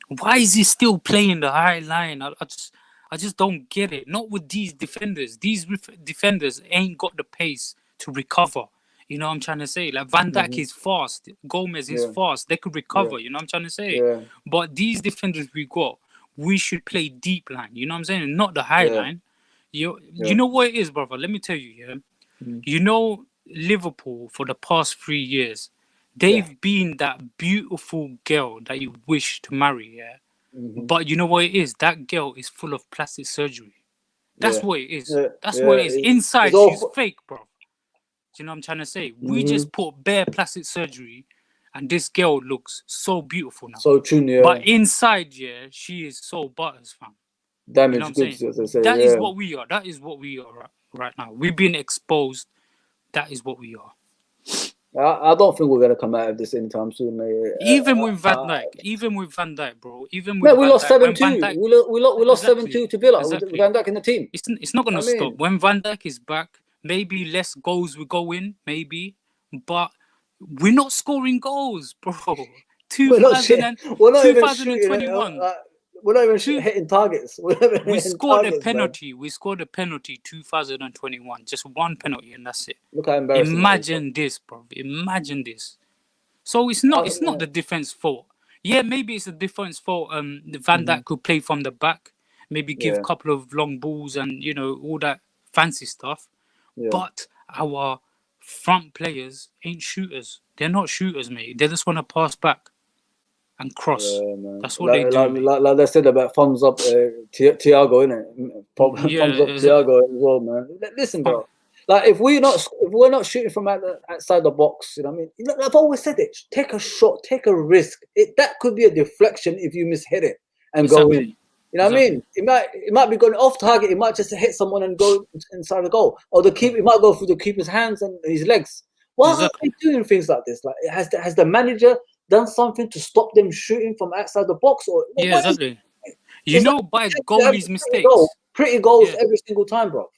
Speaker 2: Why is he still playing the high line? I just don't get it. Not with these defenders. These defenders ain't got the pace to recover. You know what I'm trying to say? Like, Van Dijk is fast. Gomez is fast. They could recover. You know what I'm trying to say?
Speaker 1: Yeah.
Speaker 2: But these defenders we got, we should play deep line. You know what I'm saying? Not the high line. You know what it is, brother? Let me tell you, You know, Liverpool for the past 3 years, they've been that beautiful girl that you wish to marry, But you know what it is? That girl is full of plastic surgery. That's what it is. That's what it is. Inside, she's fake, bro. Do you know what I'm trying to say? We just put bare plastic surgery, and this girl looks so beautiful now.
Speaker 1: So true,
Speaker 2: But inside, she is so butters, fam.
Speaker 1: Damaged goods, as I say.
Speaker 2: That is what we are. That is what we are right now. We've been exposed. That is what we are.
Speaker 1: I don't think we're gonna come out of this anytime soon, mate.
Speaker 2: Even with Van Dijk, bro. Even with
Speaker 1: we lost 7-2. We lost 7-2 to Villa with Van Dijk in the team.
Speaker 2: It's not gonna stop. When Van Dijk is back, maybe less goals will go in, maybe, but we're not scoring goals, bro.
Speaker 1: We're not even
Speaker 2: 2021.
Speaker 1: We're not even hitting targets.
Speaker 2: We scored a penalty. We scored a penalty 2021. Just one penalty, and that's it.
Speaker 1: Look how embarrassing.
Speaker 2: Imagine this, bro. Imagine this. So it's not the defense fault. Yeah, maybe it's a defense fault. Van Dijk could play from the back, maybe give a couple of long balls and all that fancy stuff. Yeah. But our front players ain't shooters. They're not shooters, mate. They just want to pass back and cross. That's what they do.
Speaker 1: Like they said about thumbs up Thiago, innit? Thumbs up Thiago as well, man. Listen, bro. Like, if we're not shooting from outside the box, you know what I mean? I've always said it. Take a shot, take a risk. That could be a deflection if you mishit it and go in. You know what I mean? It might be going off target. It might just hit someone and go inside the goal, or it might go through the keeper's hands and his legs. Why are they doing things like this? Like, has the manager done something to stop them shooting from outside the box? Or
Speaker 2: exactly. By goalies' mistakes.
Speaker 1: Pretty goals every single time, bro.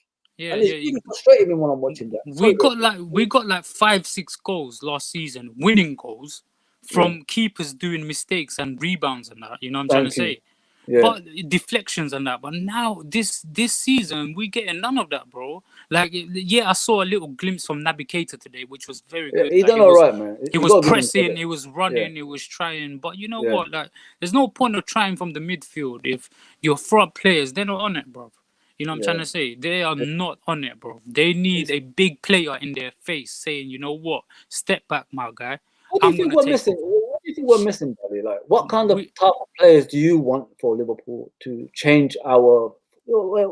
Speaker 2: Yeah,
Speaker 1: and it's
Speaker 2: yeah.
Speaker 1: really frustrating me when I'm watching that.
Speaker 2: We
Speaker 1: Sorry, bro.
Speaker 2: got like 5-6 goals last season, winning goals
Speaker 1: Yeah,
Speaker 2: from keepers doing mistakes and rebounds and that. You know what I'm trying to
Speaker 1: thank you.
Speaker 2: say?
Speaker 1: Yeah,
Speaker 2: But deflections and that. But now this season we getting none of that, bro. Like yeah, I saw a little glimpse from Navigator today, which was very
Speaker 1: yeah,
Speaker 2: good.
Speaker 1: he
Speaker 2: Like
Speaker 1: done all right, man.
Speaker 2: he
Speaker 1: You
Speaker 2: was
Speaker 1: gotta give him
Speaker 2: pressing,
Speaker 1: credit.
Speaker 2: he was
Speaker 1: Yeah,
Speaker 2: running, he was trying. But you know
Speaker 1: yeah,
Speaker 2: what? Like there's no point of trying from the midfield if your front players they're not on it, bro. You know what I'm trying
Speaker 1: yeah.
Speaker 2: to say? They are not on it, bro. They need
Speaker 1: It's-
Speaker 2: a big player in their face saying, you know what? Step back, my guy.
Speaker 1: What do you
Speaker 2: I'm
Speaker 1: think
Speaker 2: gonna
Speaker 1: we're
Speaker 2: take
Speaker 1: missing?
Speaker 2: over.
Speaker 1: What do you think we're missing, buddy? Like, what kind of
Speaker 2: We
Speaker 1: type of players do you want for Liverpool to change our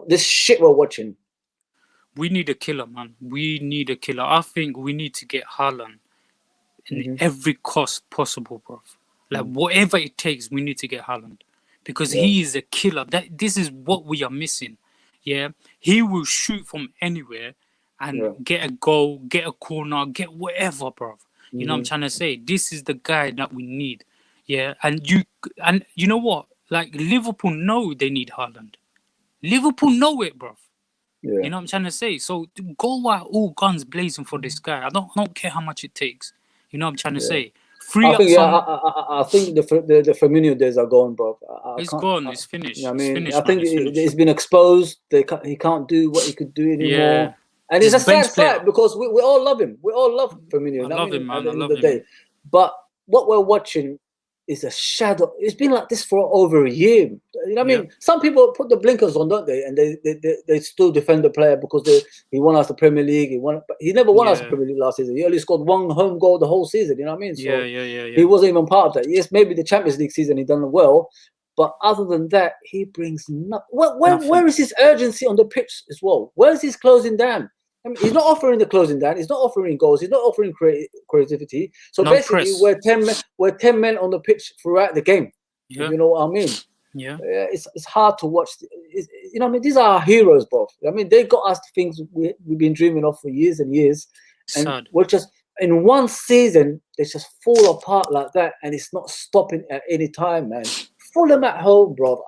Speaker 1: this shit we're watching?
Speaker 2: we need a killer, man. We need a killer. I think we need to get Haaland in
Speaker 1: Hmm.
Speaker 2: every cost possible, bro. Like
Speaker 1: Mm.
Speaker 2: whatever it takes, we need to get Haaland because
Speaker 1: Yeah,
Speaker 2: he is a killer. This is what we are missing. Yeah, he will shoot from anywhere and
Speaker 1: yeah.
Speaker 2: get a goal, get a corner, get whatever, bro. You know what I'm
Speaker 1: Hmm.
Speaker 2: trying to say? This is the guy that we need. Yeah, and you know what? Like Liverpool know they need Haaland. Liverpool know it, bro.
Speaker 1: Yeah.
Speaker 2: You know what I'm trying to say? So go out all guns blazing for this guy. I don't care how much it takes. You know what I'm trying to
Speaker 1: Yeah.
Speaker 2: say? Free up some.
Speaker 1: I think the Firmino days are gone, bro. I
Speaker 2: It's
Speaker 1: can't.
Speaker 2: gone.
Speaker 1: I,
Speaker 2: it's
Speaker 1: you know
Speaker 2: finished.
Speaker 1: what I
Speaker 2: It's
Speaker 1: mean, I
Speaker 2: finished, man.
Speaker 1: think
Speaker 2: It's finished.
Speaker 1: it's been exposed. He can't do what he could do
Speaker 2: Yeah.
Speaker 1: anymore, and it's
Speaker 2: This
Speaker 1: a sad
Speaker 2: bench player.
Speaker 1: sight because we all love him. We all love Firmino.
Speaker 2: I
Speaker 1: You know what I
Speaker 2: love
Speaker 1: mean?
Speaker 2: him,
Speaker 1: At
Speaker 2: man.
Speaker 1: the
Speaker 2: I
Speaker 1: end of
Speaker 2: love
Speaker 1: the day,
Speaker 2: him.
Speaker 1: but what we're watching is a shadow. It's been like this for over a year. You know what I
Speaker 2: Yeah.
Speaker 1: mean? Some people put the blinkers on, don't they? And they still defend the player because he won us the Premier League. But he never won us the
Speaker 2: Yeah.
Speaker 1: Premier League last season. He only scored one home goal the whole season. You know what I mean?
Speaker 2: Yeah.
Speaker 1: So
Speaker 2: Yeah. Yeah.
Speaker 1: he
Speaker 2: Yeah.
Speaker 1: wasn't even part of that. Yes, maybe the Champions League season he done well, but other than that, he brings nothing. Where
Speaker 2: Nothing.
Speaker 1: is his urgency on the pitch as well? Where is his closing down? I mean, he's not offering the closing down. He's not offering goals. He's not offering creativity. So
Speaker 2: No
Speaker 1: basically,
Speaker 2: press.
Speaker 1: we're 10 men on the pitch throughout the game. If
Speaker 2: Yeah.
Speaker 1: you know what I mean.
Speaker 2: Yeah.
Speaker 1: It's hard to watch. You know, what I mean, these are our heroes, bro. I mean, they got us the things we've been dreaming of for years and years, and
Speaker 2: Sad.
Speaker 1: we're just in one season they just fall apart like that, and it's not stopping at any time, man. Fulham at home, bro.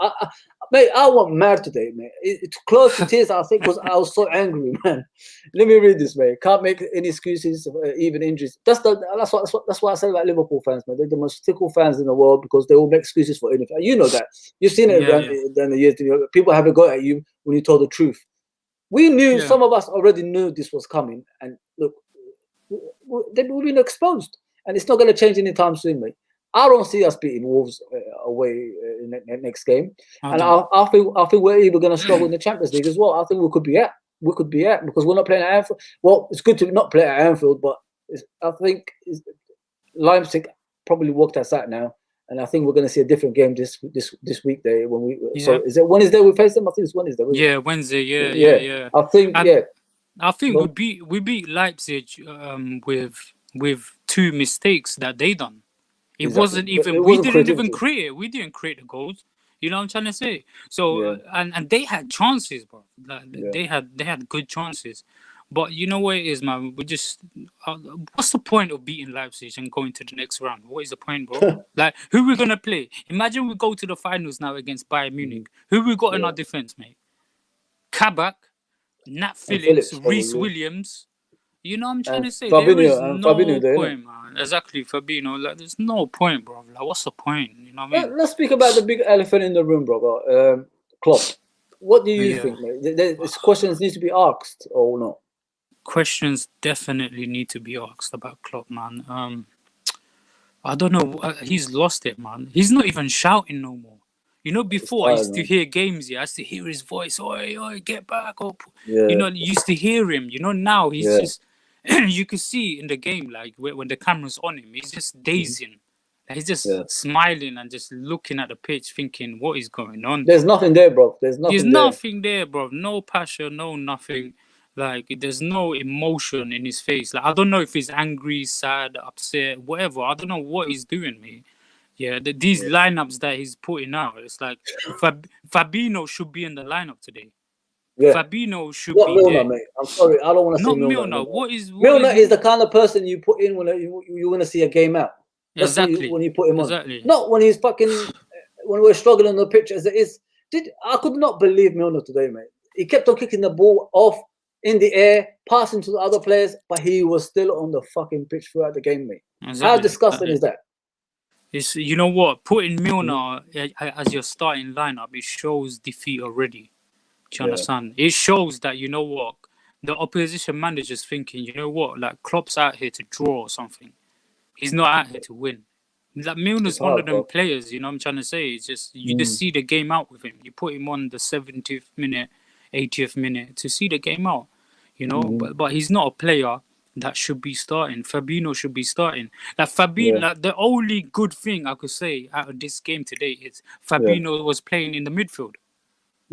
Speaker 1: Mate, I went mad today, man. It's close to tears, I think, because I was so angry, man. Let me read this, man. Can't make any excuses, even injuries. That's why I say about Liverpool fans, man. They're the most fickle fans in the world because they will make excuses for anything. You know that. You've seen it
Speaker 2: Yeah. Yeah.
Speaker 1: down the years. People have a go at you when you told the truth. We knew,
Speaker 2: Yeah.
Speaker 1: some of us already knew this was coming, and look, we've been exposed, and it's not going to change anytime soon, mate. I don't see us beating Wolves away in the next game,
Speaker 2: I
Speaker 1: and
Speaker 2: don't.
Speaker 1: I think we're even going to struggle in the Champions League as well. I think we could be at because we're not playing at Anfield. Well, it's good to not play at Anfield, but I think Leipzig probably worked us out now, and I think we're going to see a different game this weekday when we.
Speaker 2: Yeah.
Speaker 1: So is it Wednesday we face them? I think it's Wednesday.
Speaker 2: Yeah. Wednesday. Yeah.
Speaker 1: Yeah.
Speaker 2: Yeah. Yeah.
Speaker 1: I think
Speaker 2: And I think
Speaker 1: Go.
Speaker 2: we beat Leipzig with two mistakes that they done. It
Speaker 1: Exactly.
Speaker 2: wasn't
Speaker 1: But it
Speaker 2: even we
Speaker 1: wasn't
Speaker 2: didn't even
Speaker 1: creativity.
Speaker 2: create it. We didn't create the goals. You know what I'm trying to say? So
Speaker 1: Yeah.
Speaker 2: and they had chances, bro. Like,
Speaker 1: Yeah.
Speaker 2: they had good chances. But you know what it is, man. We just what's the point of beating Leipzig and going to the next round? What is the point, bro? Like who we gonna play? Imagine we go to the finals now against Bayern Munich. Who we got in
Speaker 1: Yeah.
Speaker 2: our defense, mate? Kabak, Nat
Speaker 1: And
Speaker 2: Phillips,
Speaker 1: Phillips
Speaker 2: Reese
Speaker 1: probably.
Speaker 2: Williams. You know what I'm trying
Speaker 1: And
Speaker 2: to say? There is
Speaker 1: Fabinho
Speaker 2: no
Speaker 1: there, innit?
Speaker 2: point, man. Exactly, Fabinho. Like, there's no point, bro. Like, what's the point? You know what I mean?
Speaker 1: Let's speak about the big elephant in the room, brother. Klopp. What do you
Speaker 2: Yeah.
Speaker 1: think, mate? These questions need to be asked or not?
Speaker 2: Questions definitely need to be asked about Klopp, man. I don't know. He's lost it, man. He's not even shouting no more. You know,
Speaker 1: It's
Speaker 2: before I
Speaker 1: tired,
Speaker 2: used to
Speaker 1: man.
Speaker 2: hear games, yeah, I used to hear his voice, oi, oi, get back, or
Speaker 1: Yeah.
Speaker 2: you know, you used to hear him. You know, now he's
Speaker 1: Yeah.
Speaker 2: just you can see in the game, like when the camera's on him, he's just dazing. Like, he's just
Speaker 1: Yeah.
Speaker 2: smiling and just looking at the pitch, thinking, what is going on?
Speaker 1: There's nothing there, bro. There's
Speaker 2: There's
Speaker 1: nothing there.
Speaker 2: nothing there, bro. No passion, no nothing. Like there's no emotion in his face. Like I don't know if he's angry, sad, upset, whatever. I don't know what he's doing, mate. Yeah, these lineups that he's putting out, it's like Fabinho should be in the lineup today.
Speaker 1: Yeah.
Speaker 2: Fabinho should
Speaker 1: What
Speaker 2: be
Speaker 1: Milner,
Speaker 2: there.
Speaker 1: mate? I'm sorry, I don't want to see
Speaker 2: Not
Speaker 1: Milner.
Speaker 2: Milner. What is
Speaker 1: Milner is the kind of person you put in when you want to see a game out. That's
Speaker 2: exactly
Speaker 1: when you put him on.
Speaker 2: exactly?
Speaker 1: Not when he's fucking when we're struggling on the pitch as it is. I could not believe Milner today, mate. He kept on kicking the ball off in the air, passing to the other players, but he was still on the fucking pitch throughout the game, mate.
Speaker 2: Exactly.
Speaker 1: How disgusting is that?
Speaker 2: It's, you know what, putting Milner as your starting lineup, it shows defeat already. Do you understand? It shows that, you know what, the opposition manager's thinking, you know what, like Klopp's out here to draw or something. He's not out here to win. Like Milner's one of them players, you know what I'm trying to say? It's just, you just see the game out with him. You put him on the 70th minute, 80th minute to see the game out, you know? But he's not a player that should be starting. Fabinho should be starting. Like Fabinho, like the only good thing I could say out of this game today is Fabinho was playing in the midfield.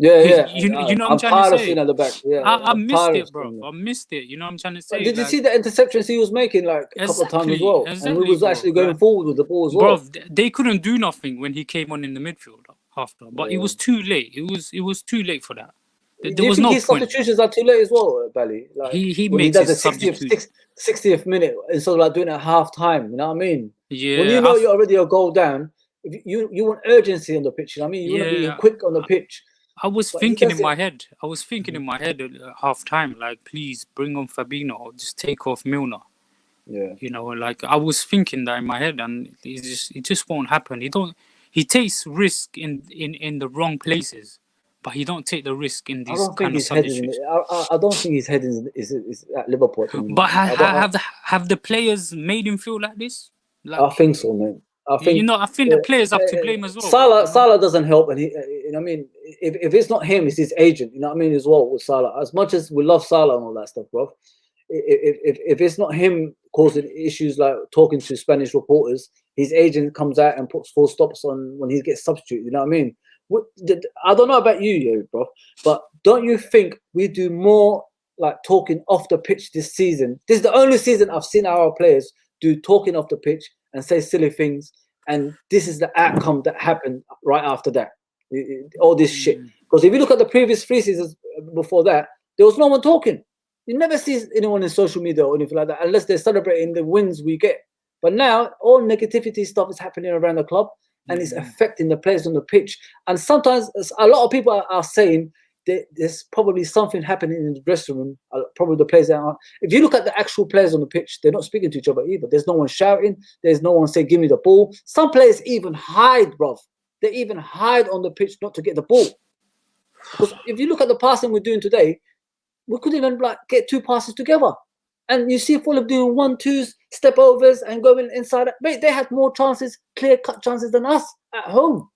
Speaker 2: You know what I'm trying to say?
Speaker 1: At the back.
Speaker 2: I missed it, bro. I missed it. You know what I'm trying to say?
Speaker 1: Did you see the interceptions he was making like a couple of times as well?
Speaker 2: Exactly,
Speaker 1: and he was actually going forward with the ball as well.
Speaker 2: Bro, they couldn't do nothing when he came on in the midfield after, but it was too late. It was too late for that. There was no
Speaker 1: his
Speaker 2: point.
Speaker 1: Substitutions are too late as well, Bally. Like,
Speaker 2: he
Speaker 1: when
Speaker 2: makes
Speaker 1: he does
Speaker 2: his
Speaker 1: the 60th minute instead of like doing it at half time. You know what I mean?
Speaker 2: Yeah.
Speaker 1: When you know you're already a goal down, you want urgency on the pitch. You know what I mean? You want to be quick on the pitch.
Speaker 2: I was thinking in my head at half time, like, please bring on Fabinho or just take off Milner.
Speaker 1: Yeah.
Speaker 2: You know, like I was thinking that in my head, and it just won't happen. He takes risk in the wrong places, but he don't take the risk in these kind of situations.
Speaker 1: I don't think his head is at Liverpool.
Speaker 2: But have the players made him feel like this? Like,
Speaker 1: I think so, man. I think
Speaker 2: the players have to blame as well.
Speaker 1: Salah doesn't help, and you know what I mean. If it's not him, it's his agent. You know what I mean as well with Salah. As much as we love Salah and all that stuff, bro. If it's not him causing issues like talking to Spanish reporters, his agent comes out and puts full stops on when he gets substituted. You know what I mean? I don't know about you, bro, but don't you think we do more like talking off the pitch this season? This is the only season I've seen our players do talking off the pitch and say silly things, and this is the outcome that happened right after that. All this shit. Because if you look at the previous 3 seasons before that, there was no one talking. You never see anyone in social media or anything like that unless they're celebrating the wins we get. But now all negativity stuff is happening around the club, and it's affecting the players on the pitch. And sometimes a lot of people are saying that there's probably something happening in the dressing room. Probably the players that are. If you look at the actual players on the pitch, they're not speaking to each other either. There's no one shouting. There's no one saying, "Give me the ball." Some players even hide, bruv. They even hide on the pitch not to get the ball. Because if you look at the passing we're doing today, we couldn't even like get 2 passes together. And you see Fulham doing 1-2s, step overs, and going inside. Mate, they had more chances, clear-cut chances than us at home.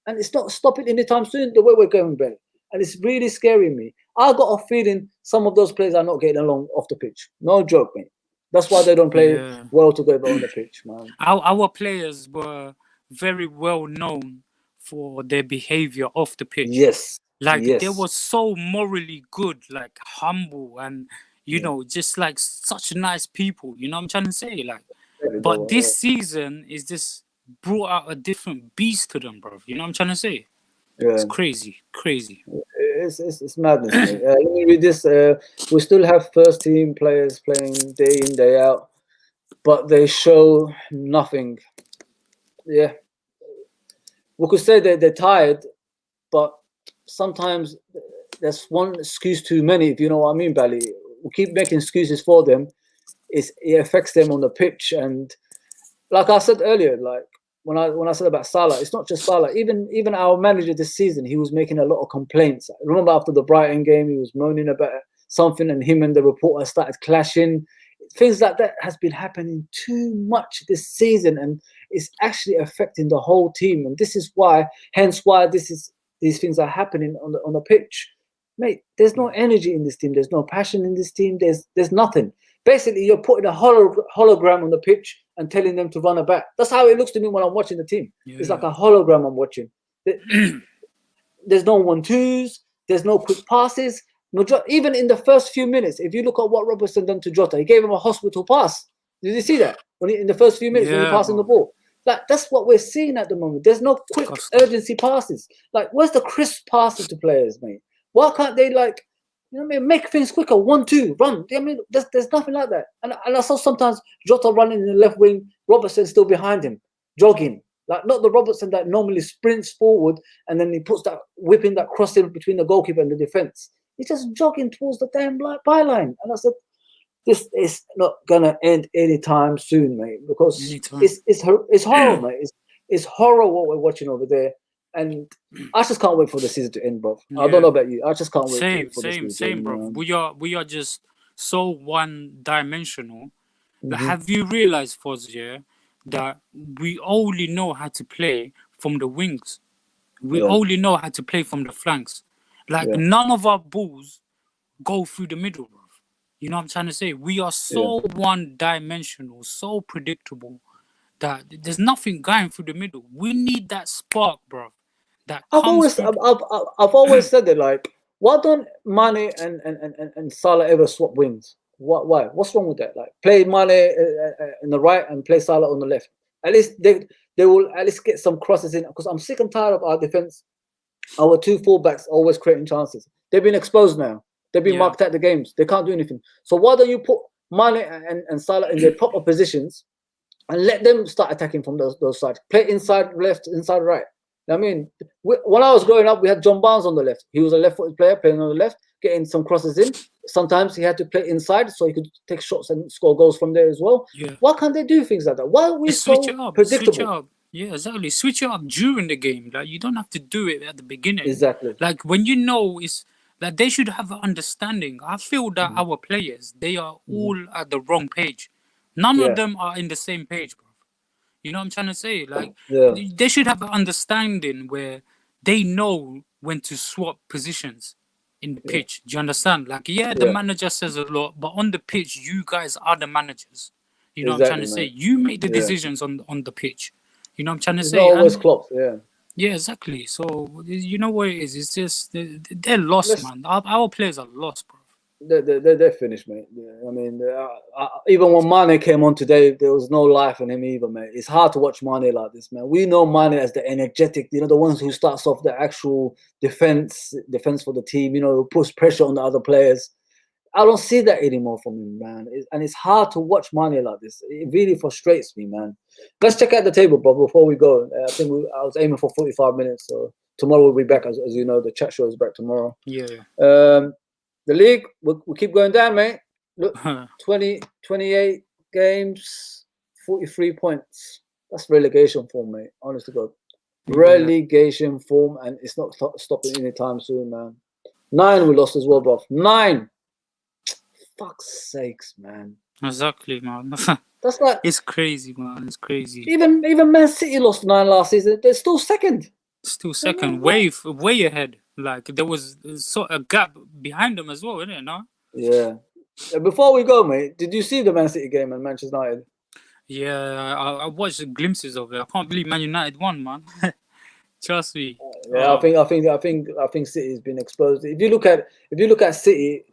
Speaker 1: And it's not stopping anytime soon the way we're going, Ben. And it's really scaring me. I got a feeling some of those players are not getting along off the pitch. No joke, mate. That's why they don't play well together on the pitch, man.
Speaker 2: Our players were very well known for their behavior off the pitch.
Speaker 1: Yes.
Speaker 2: Like they were so morally good, like humble, and you know, just like such nice people. You know what I'm trying to say? Like, but this season is just brought out a different beast to them, bro. You know what I'm trying to say? Yeah. It's crazy.
Speaker 1: It's madness. Let me read this. We still have first team players playing day in, day out, but they show nothing. Yeah, we could say that they're tired, but sometimes there's one excuse too many, if you know what I mean, Bally. We keep making excuses for them. It affects them on the pitch. And like I said earlier, like when I said about Salah, it's not just Salah. Even our manager this season, he was making a lot of complaints. I remember after the Brighton game, he was moaning about something, and him and the reporter started clashing. Things like that has been happening too much this season, and it's actually affecting the whole team. And this is why, hence why these things are happening on the pitch. Mate, there's no energy in this team. There's no passion in this team. There's nothing. Basically, you're putting a hologram on the pitch and telling them to run it back. That's how it looks to me when I'm watching the team. Yeah. It's like a hologram I'm watching. There's no 1-2s. There's no quick passes. Even in the first few minutes, if you look at what Robertson done to Jota, he gave him a hospital pass. Did you see that? In the first few minutes when he passing the ball. Like, that's what we're seeing at the moment. There's no quick urgency passes. Like, where's the crisp passes to players, mate? Why can't they, like, you know what I mean, make things quicker? 1-2, run. I mean, there's nothing like that. And I saw sometimes Jota running in the left wing, Robertson still behind him, jogging. Like, not the Robertson that normally sprints forward and then he puts that whipping that cross in between the goalkeeper and the defense. He's just jogging towards the damn byline. And I said, this is not gonna end anytime soon, mate, because
Speaker 2: Anytime.
Speaker 1: it's horror, mate. It's horror what we're watching over there, and I just can't wait for the season to end, bro. I don't know about you. I just can't wait for the season to end,
Speaker 2: bro.
Speaker 1: man.
Speaker 2: We are just so one-dimensional. But
Speaker 1: Mhm.
Speaker 2: have you realized, Foz, yeah, that we only know how to play from the wings. We
Speaker 1: Yeah,
Speaker 2: only know how to play from the flanks. Like
Speaker 1: yeah,
Speaker 2: none of our balls go through the middle, bro. You know what I'm trying to say? We are
Speaker 1: yeah.
Speaker 2: so one-dimensional, so predictable that there's nothing going through the middle. We need that spark, bro. That
Speaker 1: I've
Speaker 2: comes
Speaker 1: always
Speaker 2: through.
Speaker 1: I've always said it, like, why don't Mane and Salah ever swap wings? Why? What's wrong with that? Like, play Mane in the right and play Salah on the left. At least they will at least get some crosses in, because I'm sick and tired of our defense. Our two fullbacks always creating chances. They've been exposed now. They've been
Speaker 2: Yeah.
Speaker 1: marked at the games. They can't do anything. So why don't you put Mane and Salah in their proper positions and let them start attacking from those sides? Play inside left, inside right. I mean, when I was growing up, we had John Barnes on the left. He was a left-footed player playing on the left, getting some crosses in. Sometimes he had to play inside so he could take shots and score goals from there as well.
Speaker 2: Yeah.
Speaker 1: Why can't they do things like that? Why are we
Speaker 2: Just switch
Speaker 1: so
Speaker 2: it up.
Speaker 1: predictable?
Speaker 2: Switch it up. Yeah, exactly. Switch it up during the game. Like you don't have to do it at the beginning.
Speaker 1: Exactly.
Speaker 2: Like when you know it's like they should have an understanding. I feel that our players, they are all at the wrong page. None of them are in the same page, bro. You know what I'm trying to say? Like they should have an understanding where they know when to swap positions in the pitch. Do you understand? Like, the manager says a lot, but on the pitch, you guys are the managers. You know what I'm trying to say? You make the decisions on the pitch. You know what I'm trying to
Speaker 1: It's
Speaker 2: say?
Speaker 1: not always Klopp, yeah.
Speaker 2: Yeah, exactly. So you know what it is? It's just they're lost, man. Our players are lost, bro.
Speaker 1: They're finished, mate. Yeah, I mean, even when Mane came on today, there was no life in him either, mate. It's hard to watch Mane like this, man. We know Mane as the energetic, the ones who starts off the actual defense for the team, who puts pressure on the other players. I don't see that anymore from him, man. And it's hard to watch Mane like this. It really frustrates me, man. Let's check out the table, bro, before we go. I think I was aiming for 45 minutes, so tomorrow we'll be back. As you know, the chat show is back tomorrow.
Speaker 2: Yeah.
Speaker 1: The league, we'll keep going down, mate. Look, 28 games, 43 points. That's relegation form, mate. Honest to God. Relegation form, and it's not stopping anytime soon, man. 9 we lost as well, bro. 9. Fuck's sakes, man.
Speaker 2: Exactly, man.
Speaker 1: That's like,
Speaker 2: it's crazy, man. It's crazy.
Speaker 1: Even Man City lost 9 last season. They're still second.
Speaker 2: Still second, way ahead. Like there was a gap behind them as well, isn't it? No.
Speaker 1: Yeah. Before we go, mate, did you see the Man City game and Manchester United?
Speaker 2: Yeah, I watched glimpses of it. I can't believe Man United won, man. Trust me.
Speaker 1: Yeah, I think City has been exposed. If you look at City,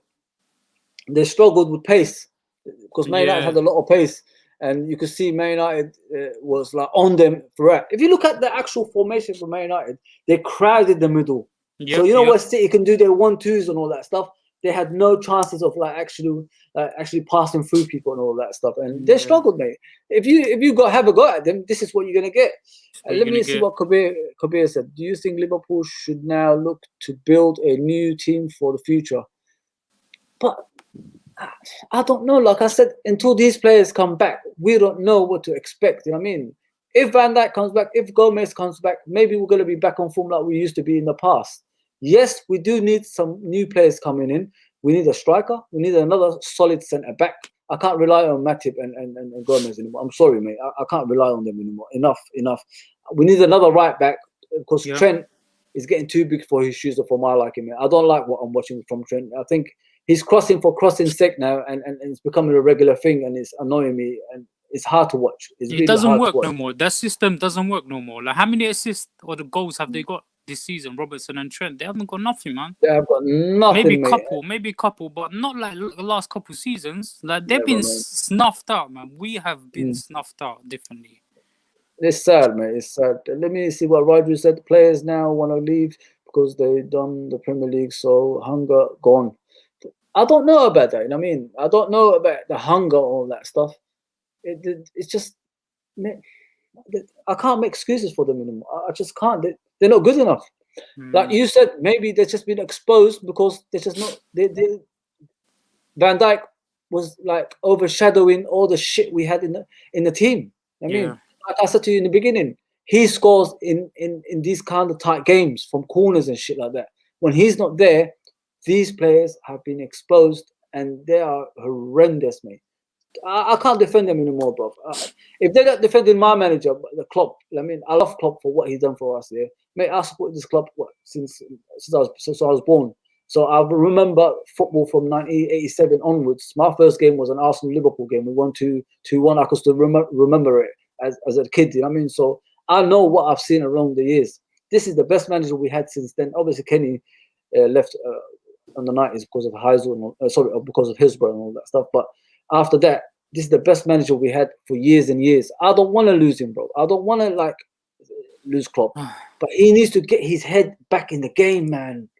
Speaker 1: they struggled with pace because Man United had a lot of pace, and you could see Man United was like on them throughout. If you look at the actual formation for Man United, they crowded the middle. So what City can do, their 1-2s and all that stuff. They had no chances of actually passing through people and all that stuff, and they struggled, mate. If you have a go at them, this is what you're gonna get. Let me see what Kabir said. Do you think Liverpool should now look to build a new team for the future? But I don't know. Like I said, until these players come back, we don't know what to expect. You know what I mean? If Van Dijk comes back, if Gomez comes back, maybe we're going to be back on form like we used to be in the past. Yes, we do need some new players coming in. We need a striker. We need another solid centre back. I can't rely on Matip and Gomez anymore. I'm sorry, mate. I can't rely on them anymore. Enough. We need another right back because Trent is getting too big for his shoes for my liking, man. I don't like what I'm watching from Trent. I think he's crossing for crossing's sake now, and it's becoming a regular thing, and it's annoying me, and it's hard to watch.
Speaker 2: It doesn't work no more. That system doesn't work no more. Like, how many assists or the goals have they got this season, Robertson and Trent? They haven't got nothing, man.
Speaker 1: They have got nothing,
Speaker 2: maybe a couple, but not like the last couple seasons. Like, they've been snuffed out, man. We have been snuffed out differently.
Speaker 1: It's sad, mate. It's sad. Let me see what Rodri said. The players now want to leave because they've done the Premier League, so hunger gone. I don't know about that. You know what I mean? I don't know about the hunger, all that stuff. It's just, I can't make excuses for them anymore. I just can't. They're not good enough. Like you said, maybe they've just been exposed because they're just not. Van Dijk was like overshadowing all the shit we had in the team. I mean, like I said to you in the beginning, he scores in these kind of tight games from corners and shit like that. When he's not there, these players have been exposed and they are horrendous, mate. I can't defend them anymore, bro. If they're not defending my manager, the Klopp, I mean, I love Klopp for what he's done for us. Yeah, mate, I support this club since I was born. So I remember football from 1987 onwards. My first game was an Arsenal-Liverpool game. We won 2-1. I could still remember it as a kid. You know what I mean? So I know what I've seen around the years. This is the best manager we had since then. Obviously, Kenny left on the 90s because of Heysel, because of Hillsborough and all that stuff. But after that, this is the best manager we had for years and years. I don't want to lose him, bro. I don't want to lose Klopp. But he needs to get his head back in the game, man.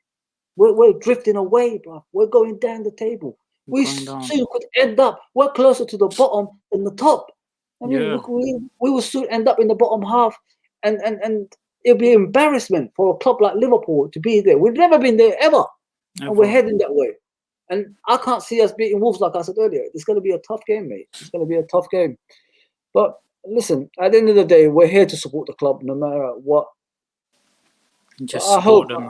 Speaker 1: We're drifting away, bro. We're going down the table. We soon could end up. We're closer to the bottom than the top. I mean, we will soon end up in the bottom half, and it'll be an embarrassment for a club like Liverpool to be there. We've never been there ever. And we're heading that way. And I can't see us beating Wolves, like I said earlier. It's going to be a tough game, mate. It's going to be a tough game. But listen, at the end of the day, we're here to support the club no matter what.
Speaker 2: Just support them,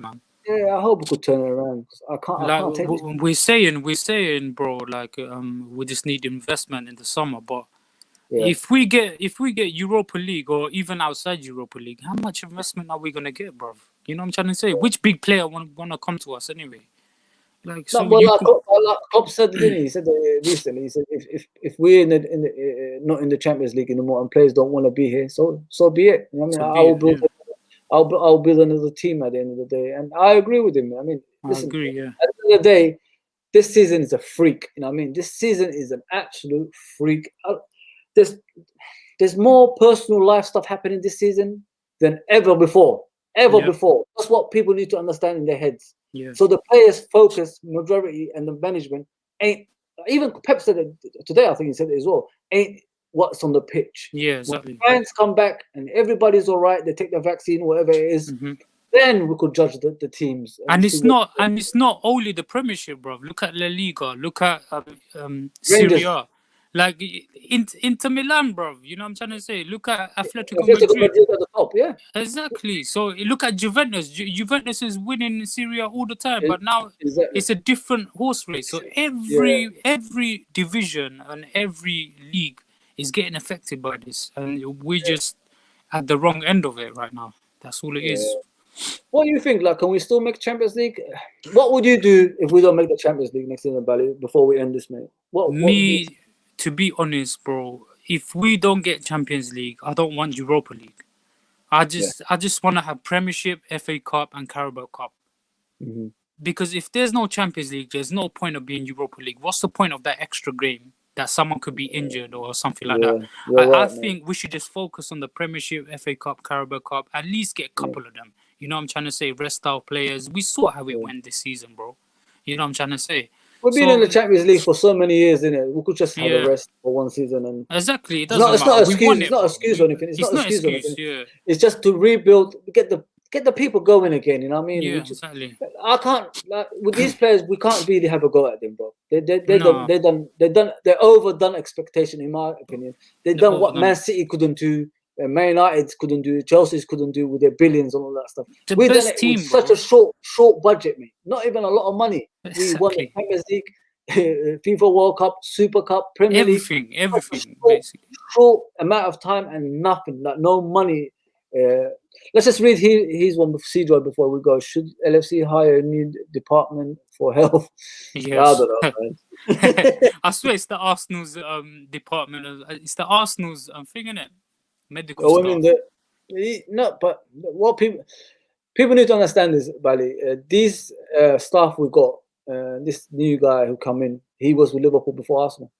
Speaker 2: man.
Speaker 1: Yeah, I hope we could turn it around. I can't take this.
Speaker 2: We're saying, bro, like we just need investment in the summer. But if we get Europa League or even outside Europa League, how much investment are we gonna get, bro? You know what I'm trying to say? Which big player wanna come to us anyway? Like, so
Speaker 1: like Klopp said, didn't he? He said recently. He said if we're not in the Champions League anymore and players don't want to be here, so be it. You know what I mean? I'll build another team at the end of the day, and I agree with him. I mean, listen, at the end of the day, this season is a freak. You know what I mean? This season is an absolute freak. There's more personal life stuff happening this season than ever before. Before. That's what people need to understand in their heads.
Speaker 2: Yeah.
Speaker 1: So the players' focus, majority, and the management ain't. Even Pep said it today. I think he said it as well. Ain't what's on the pitch.
Speaker 2: Yeah, exactly.
Speaker 1: When fans come back and everybody's all right, they take the vaccine, whatever it is, then we could judge the teams.
Speaker 2: And it's not only the Premiership, bro. Look at La Liga. Look at Serie A. Like Inter Milan, bro. You know what I'm trying to say? Look at Atletico Madrid.
Speaker 1: At the top, yeah.
Speaker 2: Exactly. So look at Juventus. Juventus is winning Serie A all the time, but now it's a different horse race. So every division and every league is getting affected by this, and we're just at the wrong end of it right now. That's all it is.
Speaker 1: What do you think? Like, can we still make Champions League? What would you do if we don't make the Champions League next season, Bally, before we end this, mate?
Speaker 2: To be honest, bro, if we don't get Champions League, I don't want Europa League. I just want to have Premiership, FA Cup, and Carabao Cup. Because if there's no Champions League, there's no point of being Europa League. What's the point of that extra game that someone could be injured or something like that? I think we should just focus on the Premiership, FA Cup, Carabao Cup, at least get a couple of them. You know what I'm trying to say? Rest our players. We saw how it went this season, bro. You know what I'm trying to say?
Speaker 1: We've been in the Champions League for so many years, innit? We could just have a rest for one season. And
Speaker 2: exactly.
Speaker 1: It's not an excuse or anything. It's not an excuse. It's just to rebuild, get the people going again. You know what I mean?
Speaker 2: Yeah, exactly.
Speaker 1: I can't with these players. We can't really have a go at them, bro. They're overdone expectation, in my opinion. They've done what Man City couldn't do. Man United couldn't do, Chelsea's couldn't do with their billions and all that stuff. We've done it with such a short budget, mate. Not even a lot of money. We won the Champions League, FIFA World Cup, Super Cup, Premier League.
Speaker 2: Everything, basically.
Speaker 1: Short amount of time and nothing, like no money. Let's just read his one with Seedroid before we go. Should LFC hire a new department for health?
Speaker 2: Yes.
Speaker 1: I don't know, man.
Speaker 2: I swear it's the Arsenal's department. It's the Arsenal's thing, innit? Medical staff.
Speaker 1: But what people need to understand is, Bali, these staff we got, this new guy who come in, he was with Liverpool before Arsenal.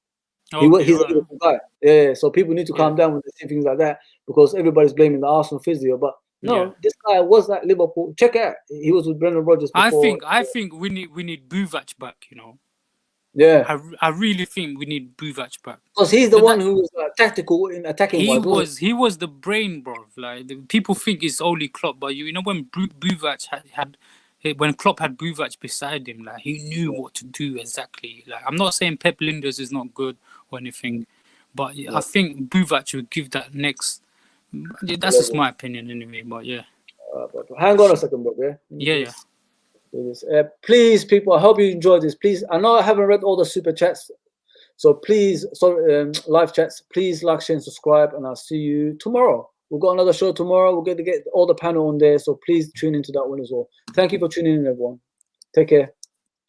Speaker 1: He's a Liverpool guy. Yeah, so people need to calm down when they see things like that, because everybody's blaming the Arsenal physio. But no, this guy was at Liverpool. Check it out. He was with Brendan Rodgers before.
Speaker 2: I think we need Buvac back, you know.
Speaker 1: Yeah,
Speaker 2: I really think we need Buvac back.
Speaker 1: because he's the
Speaker 2: But
Speaker 1: one
Speaker 2: that,
Speaker 1: who was tactical in attacking wise.
Speaker 2: he was the brain, bro. Like people think it's only Klopp, but you know when Buvac when Klopp had Buvac beside him, like he knew what to do exactly. Like I'm not saying Pep Linders is not good or anything, but I think Buvac would give that next. That's just my opinion anyway. But yeah,
Speaker 1: Hang on a second, bro. Yeah.
Speaker 2: yeah.
Speaker 1: Do this. Please, people, I hope you enjoyed this. Please, I know I haven't read all the super chats, so please, live chats, please like, share, and subscribe, and I'll see you tomorrow. We've got another show tomorrow. We're going to get all the panel on there, so please tune into that one as well. Thank you for tuning in, everyone. Take care.